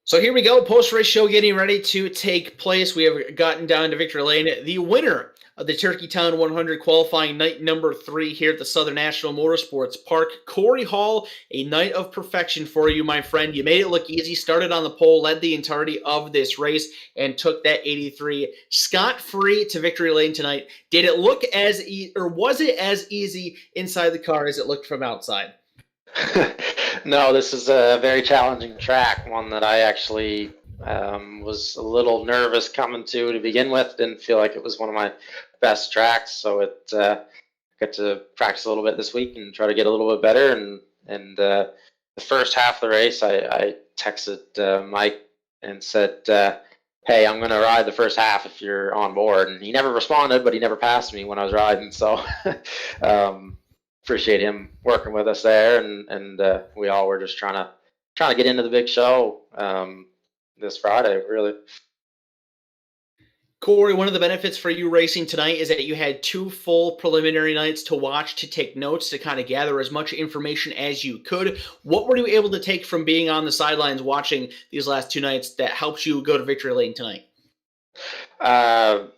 So here we go, post-race show getting ready to take place. We have gotten down to victory lane. The winner of the Turkey Town 100 qualifying night number 3 here at the Southern National Motorsports Park. Corey Hall, a night of perfection for you, my friend. You made it look easy, started on the pole, led the entirety of this race, and took that 83 scot-free to victory lane tonight. Did it look as or was it as easy inside the car as it looked from outside? No, this is a very challenging track, one that I actually was a little nervous coming to begin with. Didn't feel like it was one of my best tracks, so it got to practice a little bit this week and try to get a little bit better. And the first half of the race, I texted Mike and said, hey, I'm going to ride the first half if you're on board. And he never responded, but he never passed me when I was riding, so appreciate him working with us there, and we all were just trying to get into the big show this Friday, really. Corey, one of the benefits for you racing tonight is that you had 2 full preliminary nights to watch, to take notes, to kind of gather as much information as you could. What were you able to take from being on the sidelines watching these last 2 nights that helps you go to victory lane tonight? A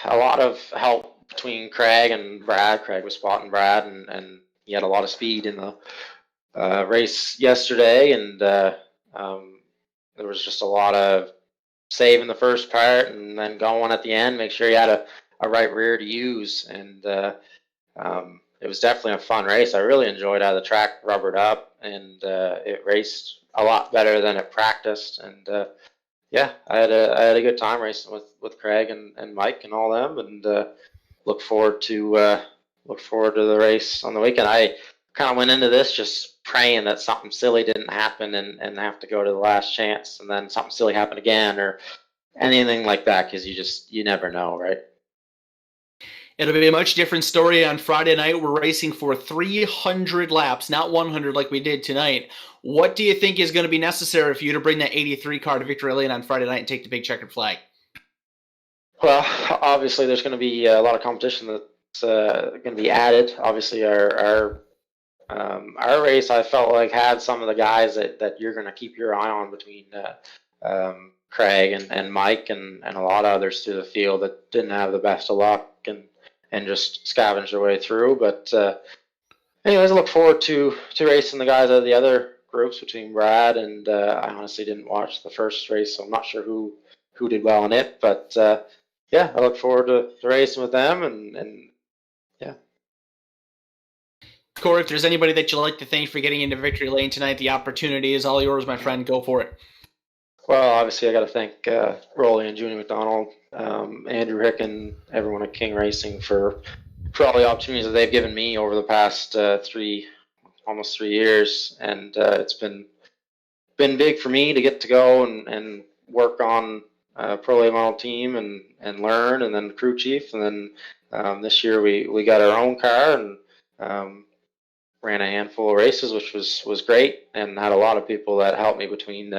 lot of help between Craig and Brad. Craig was spotting Brad, and he had a lot of speed in the race yesterday, and there was just a lot of saving the first part and then going at the end, make sure you had a right rear to use, and it was definitely a fun race. I really enjoyed how the track rubbered up, and it raced a lot better than it practiced, and yeah, I had a good time racing with Craig and Mike and all them, and look forward to the race on the weekend. I kind of went into this just praying that something silly didn't happen and have to go to the last chance, and then something silly happened again or anything like that, because you never know, right? It'll be a much different story on Friday night. We're racing for 300 laps, not 100 like we did tonight. What do you think is going to be necessary for you to bring that 83 car to victory lane on Friday night and take the big checkered flag? Well, obviously there's going to be a lot of competition that's going to be added. Obviously our race, I felt like, had some of the guys that you're going to keep your eye on between Craig and Mike and a lot of others through the field that didn't have the best of luck and just scavenged their way through. But anyways, I look forward to racing the guys out of the other groups between Brad and I honestly didn't watch the first race, so I'm not sure who did well in it. But yeah, I look forward to racing with them, and yeah. Corey, if there's anybody that you'd like to thank for getting into victory lane tonight, the opportunity is all yours, my friend. Go for it. Well, obviously, I got to thank Rolly and Junie McDonald, Andrew Hicken, everyone at King Racing for all the opportunities that they've given me over the past almost 3 years, and it's been big for me to get to go and work on pro late model team and learn, and then crew chief, and then this year we got our own car and ran a handful of races, which was great, and had a lot of people that helped me between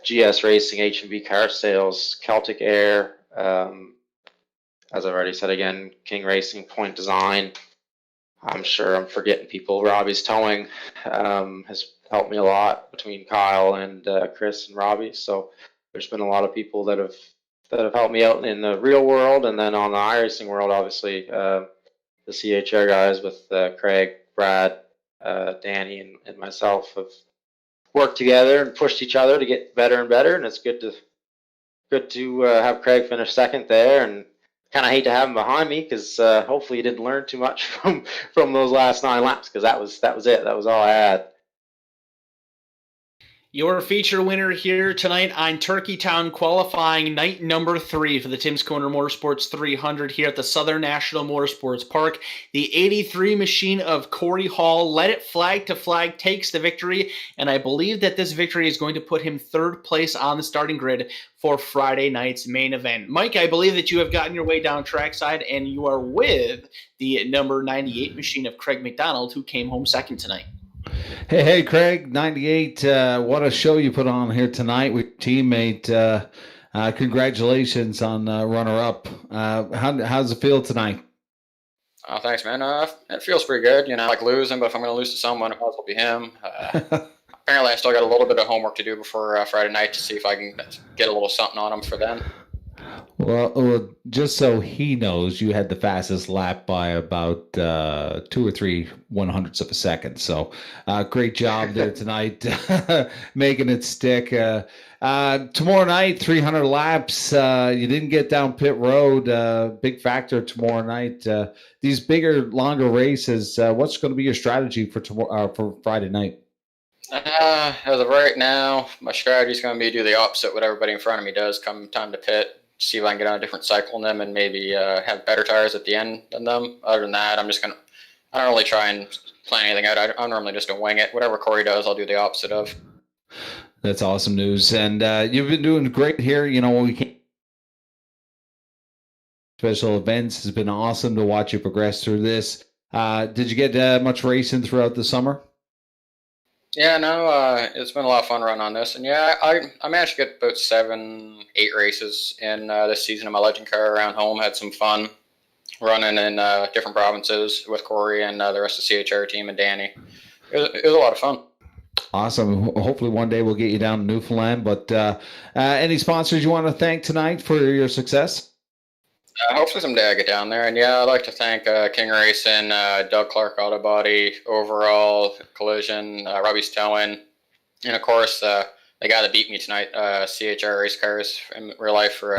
GS Racing, H&B Car Sales, Celtic Air, as I've already said again, King Racing, Point Design. I'm sure I'm forgetting people. Robbie's Towing has helped me a lot between Kyle and Chris and Robbie. So there's been a lot of people that have helped me out in the real world, and then on the iRacing world, obviously the CHR guys with Craig, Brad, Danny, and myself have worked together and pushed each other to get better and better. And it's good to have Craig finish second there, and kind of hate to have him behind me because hopefully he didn't learn too much from those last 9 laps, because that was it. That was all I had. Your feature winner here tonight on Turkey Town qualifying night number 3 for the Tim's Corner Motorsports 300 here at the Southern National Motorsports Park. The 83 machine of Corey Hall led it flag to flag, takes the victory, and I believe that this victory is going to put him 3rd place on the starting grid for Friday night's main event. Mike, I believe that you have gotten your way down trackside, and you are with the number 98 machine of Craig McDonald, who came home second townight. Hey, Craig, 98. What a show you put on here tonight with your teammate. Congratulations on runner-up. How's it feel tonight? Oh, thanks, man. It feels pretty good. I like losing, but if I'm going to lose to someone, it might as well be him. Apparently, I still got a little bit of homework to do before Friday night to see if I can get a little something on him for then. Well, just so he knows, you had the fastest lap by about 2 or 3 100ths of a second. So great job there tonight, making it stick. Tomorrow night, 300 laps. You didn't get down pit road. Big factor tomorrow night. These bigger, longer races, what's going to be your strategy for tomorrow, for Friday night? As of right now, my strategy is going to be do the opposite what everybody in front of me does come time to pit. See if I can get on a different cycle than them and maybe have better tires at the end than them. Other than that, I don't really try and plan anything out. I'm normally just going to wing it. Whatever Corey does, I'll do the opposite of. That's awesome news. And you've been doing great here. We can't. Special Events has been awesome to watch you progress through this. Did you get much racing throughout the summer? Yeah, no, it's been a lot of fun running on this. And yeah, I managed to get about 7, 8 races in this season of my Legend car around home. Had some fun running in different provinces with Corey and the rest of the CHR team and Danny. It was a lot of fun. Awesome. Hopefully one day we'll get you down to Newfoundland. But any sponsors you want to thank tonight for your success? Hopefully someday I get down there. And yeah, I'd like to thank King Racing, Doug Clark Auto Body, Overall, Collision, Robbie's Towing, and of course the guy that beat me tonight, CHR Race Cars in real life for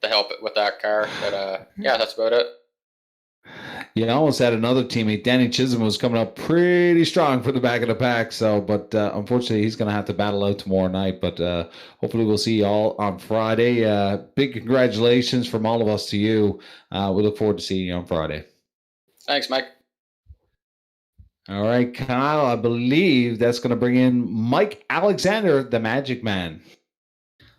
the help with that car. But yeah, that's about it. You almost had another teammate. Danny Chisholm was coming up pretty strong for the back of the pack. But unfortunately, he's going to have to battle out tomorrow night. But hopefully, we'll see you all on Friday. Big congratulations from all of us to you. We look forward to seeing you on Friday. Thanks, Mike. All right, Kyle, I believe that's going to bring in Mike Alexander, the Magic Man.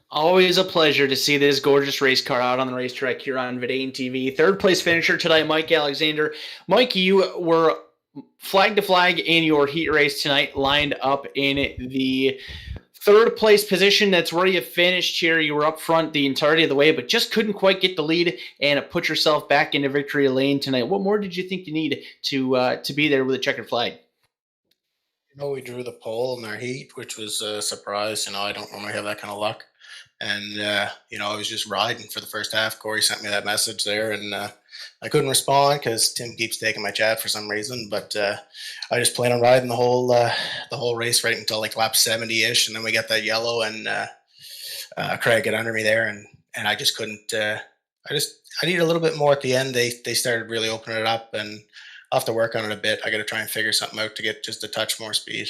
Always a pleasure to see this gorgeous race car out on the racetrack here on Vidane TV. 3rd place finisher tonight, Mike Alexander. Mike, you were flag to flag in your heat race tonight, lined up in the 3rd place position. That's where you finished here. You were up front the entirety of the way, but just couldn't quite get the lead and put yourself back into victory lane tonight. What more did you think you need to be there with a checkered flag? We drew the pole in our heat, which was a surprise. I don't normally have that kind of luck. And, I was just riding for the first half. Corey sent me that message there, and I couldn't respond because Tim keeps taking my chat for some reason. But I just plan on riding the whole race right until like lap 70-ish, and then we get that yellow, and Craig get under me there, and I just couldn't. I need a little bit more at the end. They started really opening it up, and I'll have to work on it a bit. I got to try and figure something out to get just a touch more speed.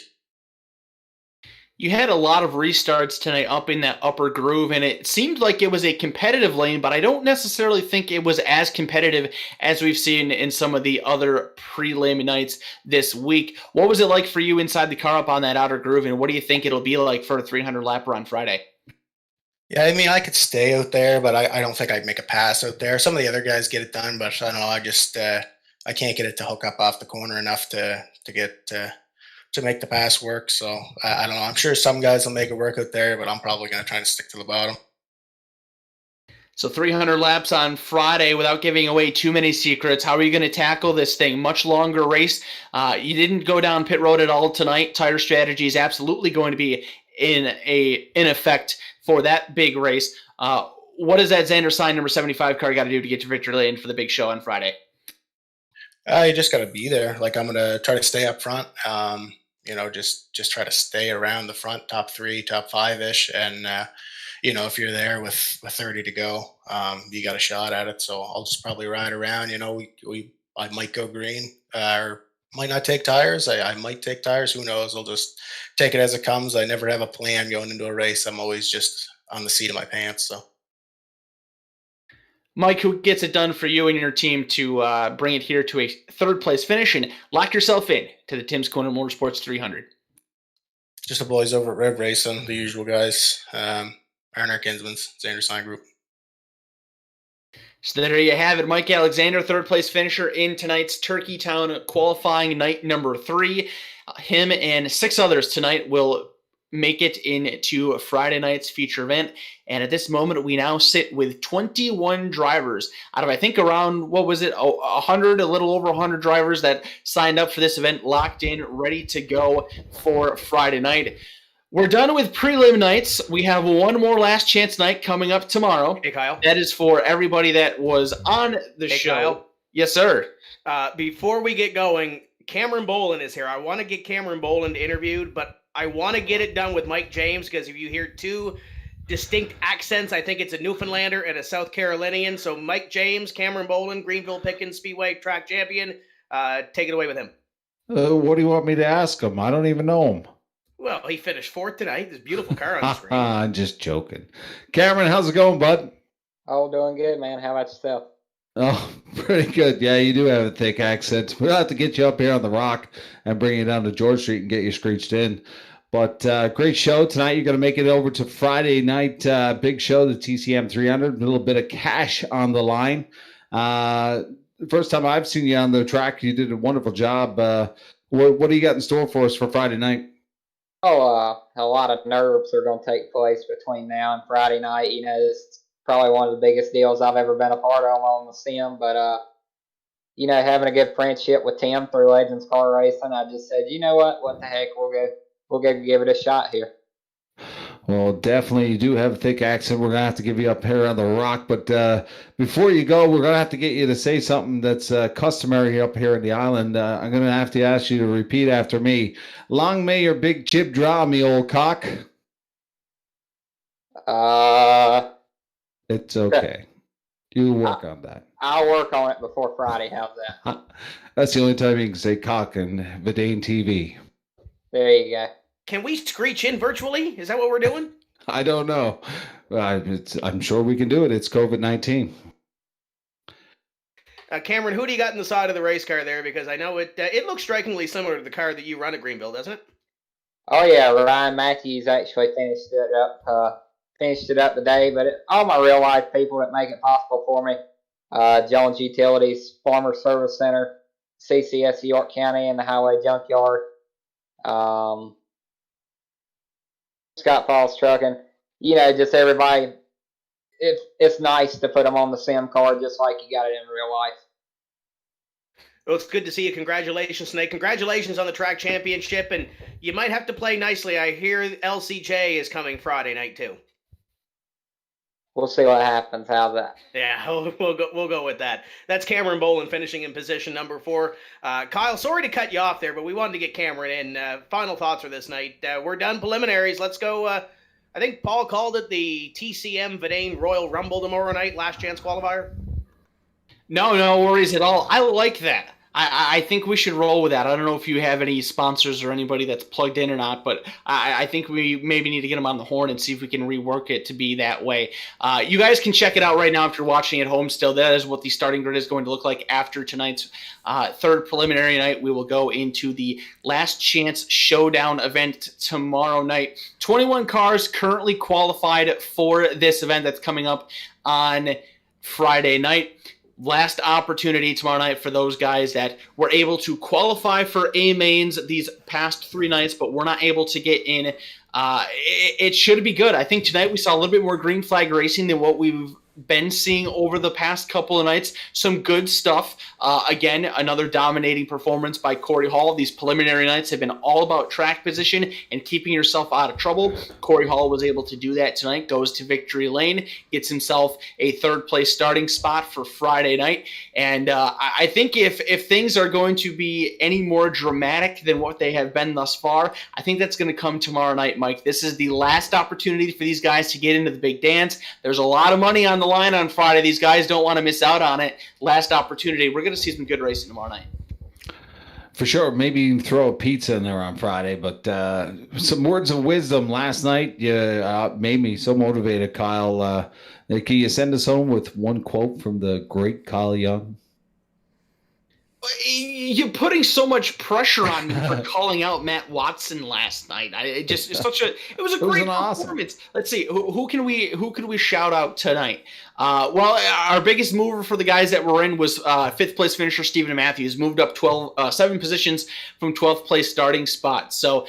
You had a lot of restarts tonight up in that upper groove, and it seemed like it was a competitive lane, but I don't necessarily think it was as competitive as we've seen in some of the other prelim nights this week. What was it like for you inside the car up on that outer groove, and what do you think it'll be like for a 300-lapper on Friday? Yeah, I mean, I could stay out there, but I don't think I'd make a pass out there. Some of the other guys get it done, but I don't know. I just I can't get it to hook up off the corner enough to make the pass work. So I don't know. I'm sure some guys will make it work out there, but I'm probably going to try to stick to the bottom. So 300 laps on Friday without giving away too many secrets. How are you going to tackle this thing? Much longer race. You didn't go down pit road at all tonight. Tire strategy is absolutely going to be in effect for that big race. What does that Xander Sign number 75 car got to do to get to victory lane for the big show on Friday? You just got to be there. Like, I'm going to try to stay up front. Just try to stay around the front, top 3, top 5-ish. And, if you're there with 30 to go, you got a shot at it. So I'll just probably ride around. I might go green or might not take tires. I might take tires. Who knows? I'll just take it as it comes. I never have a plan going into a race. I'm always just on the seat of my pants. So. Mike, who gets it done for you and your team to bring it here to a third-place finish and lock yourself in to the Tim's Corner Motorsports 300? Just the boys over at Rev Racing, the usual guys. Arner Kinsman's, Xander Sign Group. So there you have it. Mike Alexander, third-place finisher in tonight's Turkey Town qualifying night number 3. Him and 6 others tonight will make it into Friday night's feature event. And at this moment, we now sit with 21 drivers out of, I think, around, 100, a little over 100 drivers that signed up for this event, locked in, ready to go for Friday night. We're done with prelim nights. We have one more last chance night coming up tomorrow. Hey, Kyle. That is for everybody that was on the show. Kyle. Yes, sir. Before we get going, Cameron Boland is here. I want to get Cameron Boland interviewed, but I want to get it done with Mike James, because if you hear 2 distinct accents, I think it's a Newfoundlander and a South Carolinian. So Mike James, Cameron Boland, Greenville Pickens Speedway track champion. Take it away with him. What do you want me to ask him? I don't even know him. Well, he finished 4th tonight. This beautiful car on the screen. I'm just joking. Cameron, how's it going, bud? Oh, doing good, man. How about yourself? Oh, pretty good. Yeah, you do have a thick accent. We'll have to get you up here on the rock and bring you down to George Street and get you screeched in. But great show tonight. You're going to make it over to Friday night. Big show, the TCM 300. A little bit of cash on the line. The first time I've seen you on the track, you did a wonderful job. What do you got in store for us for Friday night? Oh, a lot of nerves are going to take place between now and Friday night. This is probably one of the biggest deals I've ever been a part of on the sim. But, having a good friendship with Tim through Legends Car Racing, I just said, you know what the heck, we'll go give it a shot here. Well, definitely, you do have a thick accent. We're going to have to give you up here on the rock. But before you go, we're going to have to get you to say something that's customary up here in the island. I'm going to have to ask you to repeat after me. Long may your big chip draw me, old cock. It's okay. You work on that. I'll work on it before Friday. How's that? That's the only time you can say cock in Vidane TV. There you go. Can we screech in virtually? Is that what we're doing? I don't know. I'm sure we can do it. It's COVID-19. Cameron, who do you got in the side of the race car there? Because I know it looks strikingly similar to the car that you run at Greenville, doesn't it? Oh yeah, Ryan Matthews actually finished it up today. But all my real life people that make it possible for me: Jones Utilities, Farmer Service Center, CCS York County, and the Highway Junkyard. Scott Falls Trucking, just everybody. It's nice to put them on the sim card just like you got it in real life. Well, it's good to see you. Congratulations, Snake. Congratulations on the track championship, and you might have to play nicely. I hear LCJ is coming Friday night too. we'll see what happens. How's that? Yeah, we'll go with that. That's Cameron Boland finishing in position number 4. Kyle, sorry to cut you off there, but we wanted to get Cameron in. Final thoughts for this night. We're done preliminaries. Let's go. I think Paul called it the TCM Vidane Royal Rumble tomorrow night, last chance qualifier. No worries at all. I like that. I think we should roll with that. I don't know if you have any sponsors or anybody that's plugged in or not, but I think we maybe need to get them on the horn and see if we can rework it to be that way. You guys can check it out right now if you're watching at home still. That is what the starting grid is going to look like after tonight's third preliminary night. We will go into the last chance showdown event tomorrow night. 21 cars currently qualified for this event that's coming up on Friday night. Last opportunity tomorrow night for those guys that were able to qualify for A mains these past 3 nights, but were not able to get in. It should be good. I think tonight we saw a little bit more green flag racing than what we've been seeing over the past couple of nights. Some good stuff. Again, another dominating performance by Corey Hall. These preliminary nights have been all about track position and keeping yourself out of trouble. Corey Hall was able to do that tonight, goes to victory lane, gets himself a third place starting spot for Friday night. And I think if things are going to be any more dramatic than what they have been thus far, I think that's going to come tomorrow night, Mike. This is the last opportunity for these guys to get into the big dance. There's a lot of money on the line on Friday. These guys don't want to miss out on it. Last opportunity. We're going to see some good racing tomorrow night. For sure. Maybe you can throw a pizza in there on Friday, but some words of wisdom last night made me so motivated, Kyle. Can you send us home with one quote from the great Kyle Young? You're putting so much pressure on me for calling out Matt Watson last night. It was a great performance. Awesome. Let's see, who can we shout out tonight? Well, our biggest mover for the guys that were in was 5th place finisher Stephen Matthews, moved up 7 positions from 12th place starting spot. So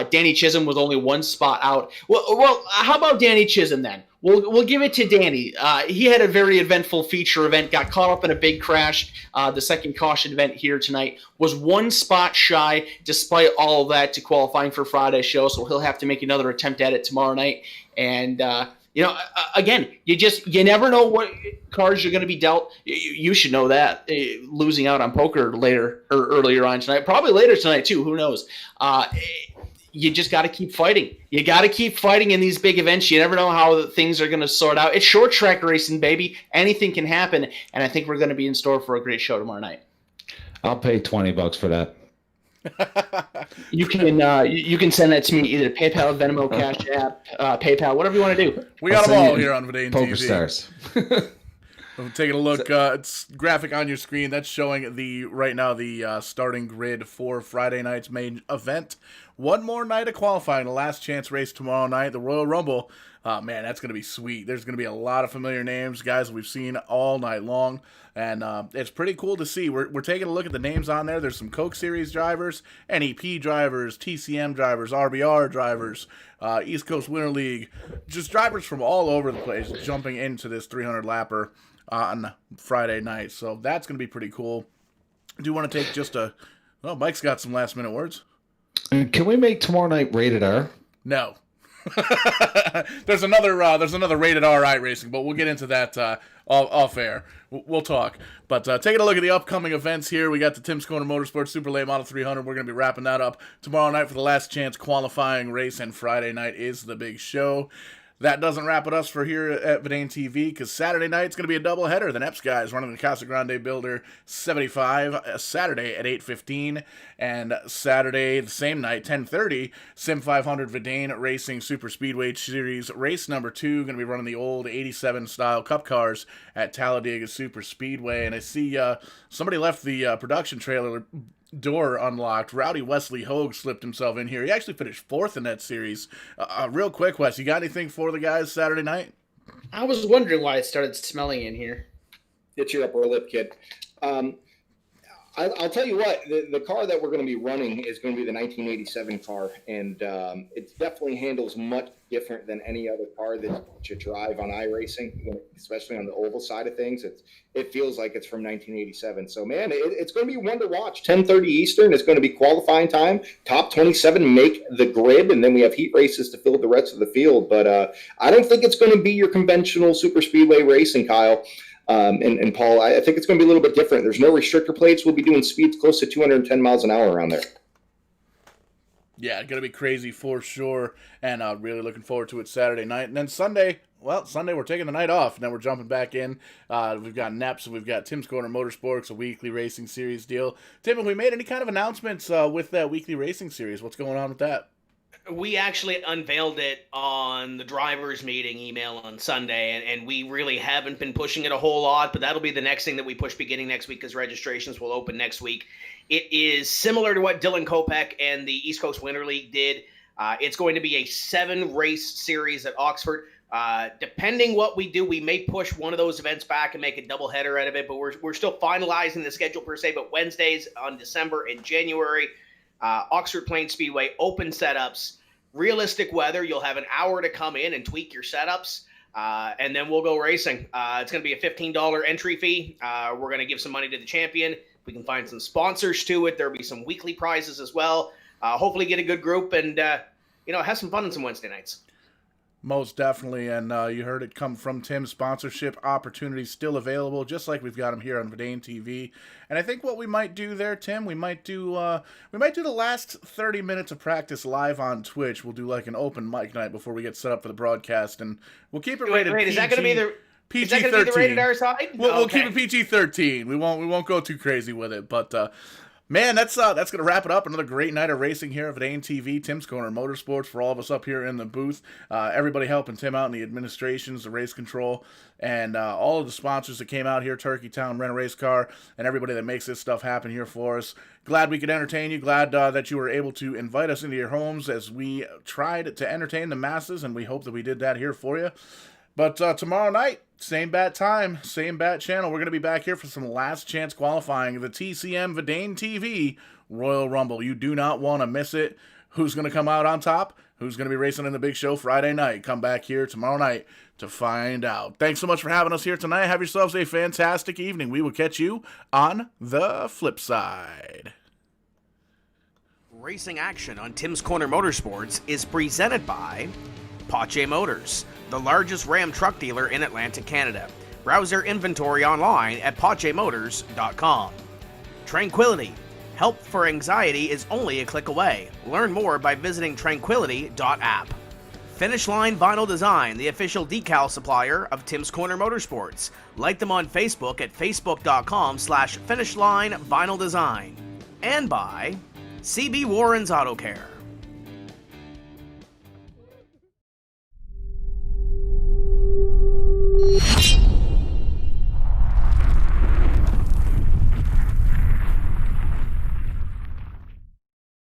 Danny Chisholm was only 1 spot out. Well, how about Danny Chisholm then? We'll give it to Danny. He had a very eventful feature event, got caught up in a big crash. The second caution event here tonight was 1 spot shy, despite all of that, to qualifying for Friday's show. So he'll have to make another attempt at it tomorrow night. And again, you never know what cards you're going to be dealt. You should know that. Losing out on poker later or earlier on tonight, probably later tonight too. Who knows? You just got to keep fighting. You got to keep fighting in these big events. You never know how things are going to sort out. It's short track racing, baby. Anything can happen, and I think we're going to be in store for a great show tomorrow night. I'll pay $20 for that. You can send that to me either PayPal, Venmo, Cash App, PayPal, whatever you want to do. We got them all here on Vidane Poker TV. Stars. I'm taking a look. It's graphic on your screen. That's showing right now the starting grid for Friday night's main event. One more night of qualifying, the last chance race tomorrow night, the Royal Rumble. Man, that's going to be sweet. There's going to be a lot of familiar names, guys we've seen all night long, and it's pretty cool to see. We're taking a look at the names on there. There's some Coke Series drivers, NEP drivers, TCM drivers, RBR drivers, East Coast Winter League, just drivers from all over the place jumping into this 300-lapper on Friday night. So that's going to be pretty cool. I do want to take just a... Oh, Mike's got some last-minute words. Can we make tomorrow night rated R? No. There's another rated R iRACING, but we'll get into that off air. We'll talk. But taking a look at the upcoming events here, we got the Tim's Corner Motorsports Super Late Model 300. We're going to be wrapping that up tomorrow night for the last chance qualifying race, and Friday night is the big show. That doesn't wrap it up for here at Vidane TV, because Saturday night it's going to be a doubleheader. The Neps guys running the Casa Grande Builder 75 Saturday at 8:15, and Saturday the same night 10:30 Sim 500 Vidane Racing Super Speedway Series race number 2, going to be running the old 87 style Cup cars at Talladega Super Speedway. And I see somebody left the production trailer door unlocked. Rowdy Wesley Hogue slipped himself in here. He actually finished 4th in that series. Real quick, Wes, you got anything for the guys Saturday night? I was wondering why it started smelling in here. Hit your upper lip, kid. I'll tell you what, the car that we're going to be running is going to be the 1987 car, and it definitely handles much different than any other car that you drive on iRacing, especially on the oval side of things. It feels like it's from 1987. So, man, it's going to be one to watch. 10:30 Eastern is going to be qualifying time. Top 27 make the grid, and then we have heat races to fill the rest of the field. But I don't think it's going to be your conventional super speedway racing, Kyle. And Paul, I think it's going to be a little bit different. There's no restrictor plates. We'll be doing speeds close to 210 miles an hour around there. Yeah, going to be crazy for sure, and really looking forward to it Saturday night. And then Sunday we're taking the night off, and then we're jumping back in. We've got NEPS, and we've got Tim's Corner Motorsports, a weekly racing series deal. Tim, have we made any kind of announcements with that weekly racing series? What's going on with that? We actually unveiled it on the drivers' meeting email on Sunday, and we really haven't been pushing it a whole lot, but that'll be the next thing that we push beginning next week because registrations will open next week. It is similar to what Dylan Kopech and the East Coast Winter League did. It's going to be a 7-race series at Oxford. Depending what we do, we may push one of those events back and make a doubleheader out of it, but we're still finalizing the schedule per se, but Wednesdays on December and January, Oxford Plains Speedway, open setups, realistic weather. You'll have an hour to come in and tweak your setups, and then we'll go racing. It's going to be a $15 entry fee. We're going to give some money to the champion. We can find some sponsors to it. There'll be some weekly prizes as well. Hopefully get a good group and, have some fun on some Wednesday nights. Most definitely, and you heard it come from Tim. Sponsorship opportunities still available, just like we've got them here on Vidane TV. And I think what we might do there, Tim, we might do the last 30 minutes of practice live on Twitch. We'll do like an open mic night before we get set up for the broadcast, and we'll keep it rated PG. Is that going to be the PG-13. Is that going to be the rated R side? We'll keep it PG-13. We won't go too crazy with it, but. Man, that's going to wrap it up. Another great night of racing here at Vidane TV, Tim's Corner Motorsports, for all of us up here in the booth. Everybody helping Tim out in the administrations, the race control, and all of the sponsors that came out here, Turkey Town, Rent a Race Car, and everybody that makes this stuff happen here for us. Glad we could entertain you. Glad that you were able to invite us into your homes as we tried to entertain the masses, and we hope that we did that here for you. But tomorrow night, same bat time, same bat channel. We're going to be back here for some last chance qualifying. The TCM Vidane TV Royal Rumble. You do not want to miss it. Who's going to come out on top? Who's going to be racing in the big show Friday night? Come back here tomorrow night to find out. Thanks so much for having us here tonight. Have yourselves a fantastic evening. We will catch you on the flip side. Racing action on Tim's Corner Motorsports is presented by Pache Motors, the largest Ram truck dealer in Atlantic Canada. Browse their inventory online at PacheMotors.com. Tranquility. Help for anxiety is only a click away. Learn more by visiting tranquility.app. Finish Line Vinyl Design, the official decal supplier of Tim's Corner Motorsports. Like them on Facebook at facebook.com/finishline vinyl design. And by CB Warren's Auto Care.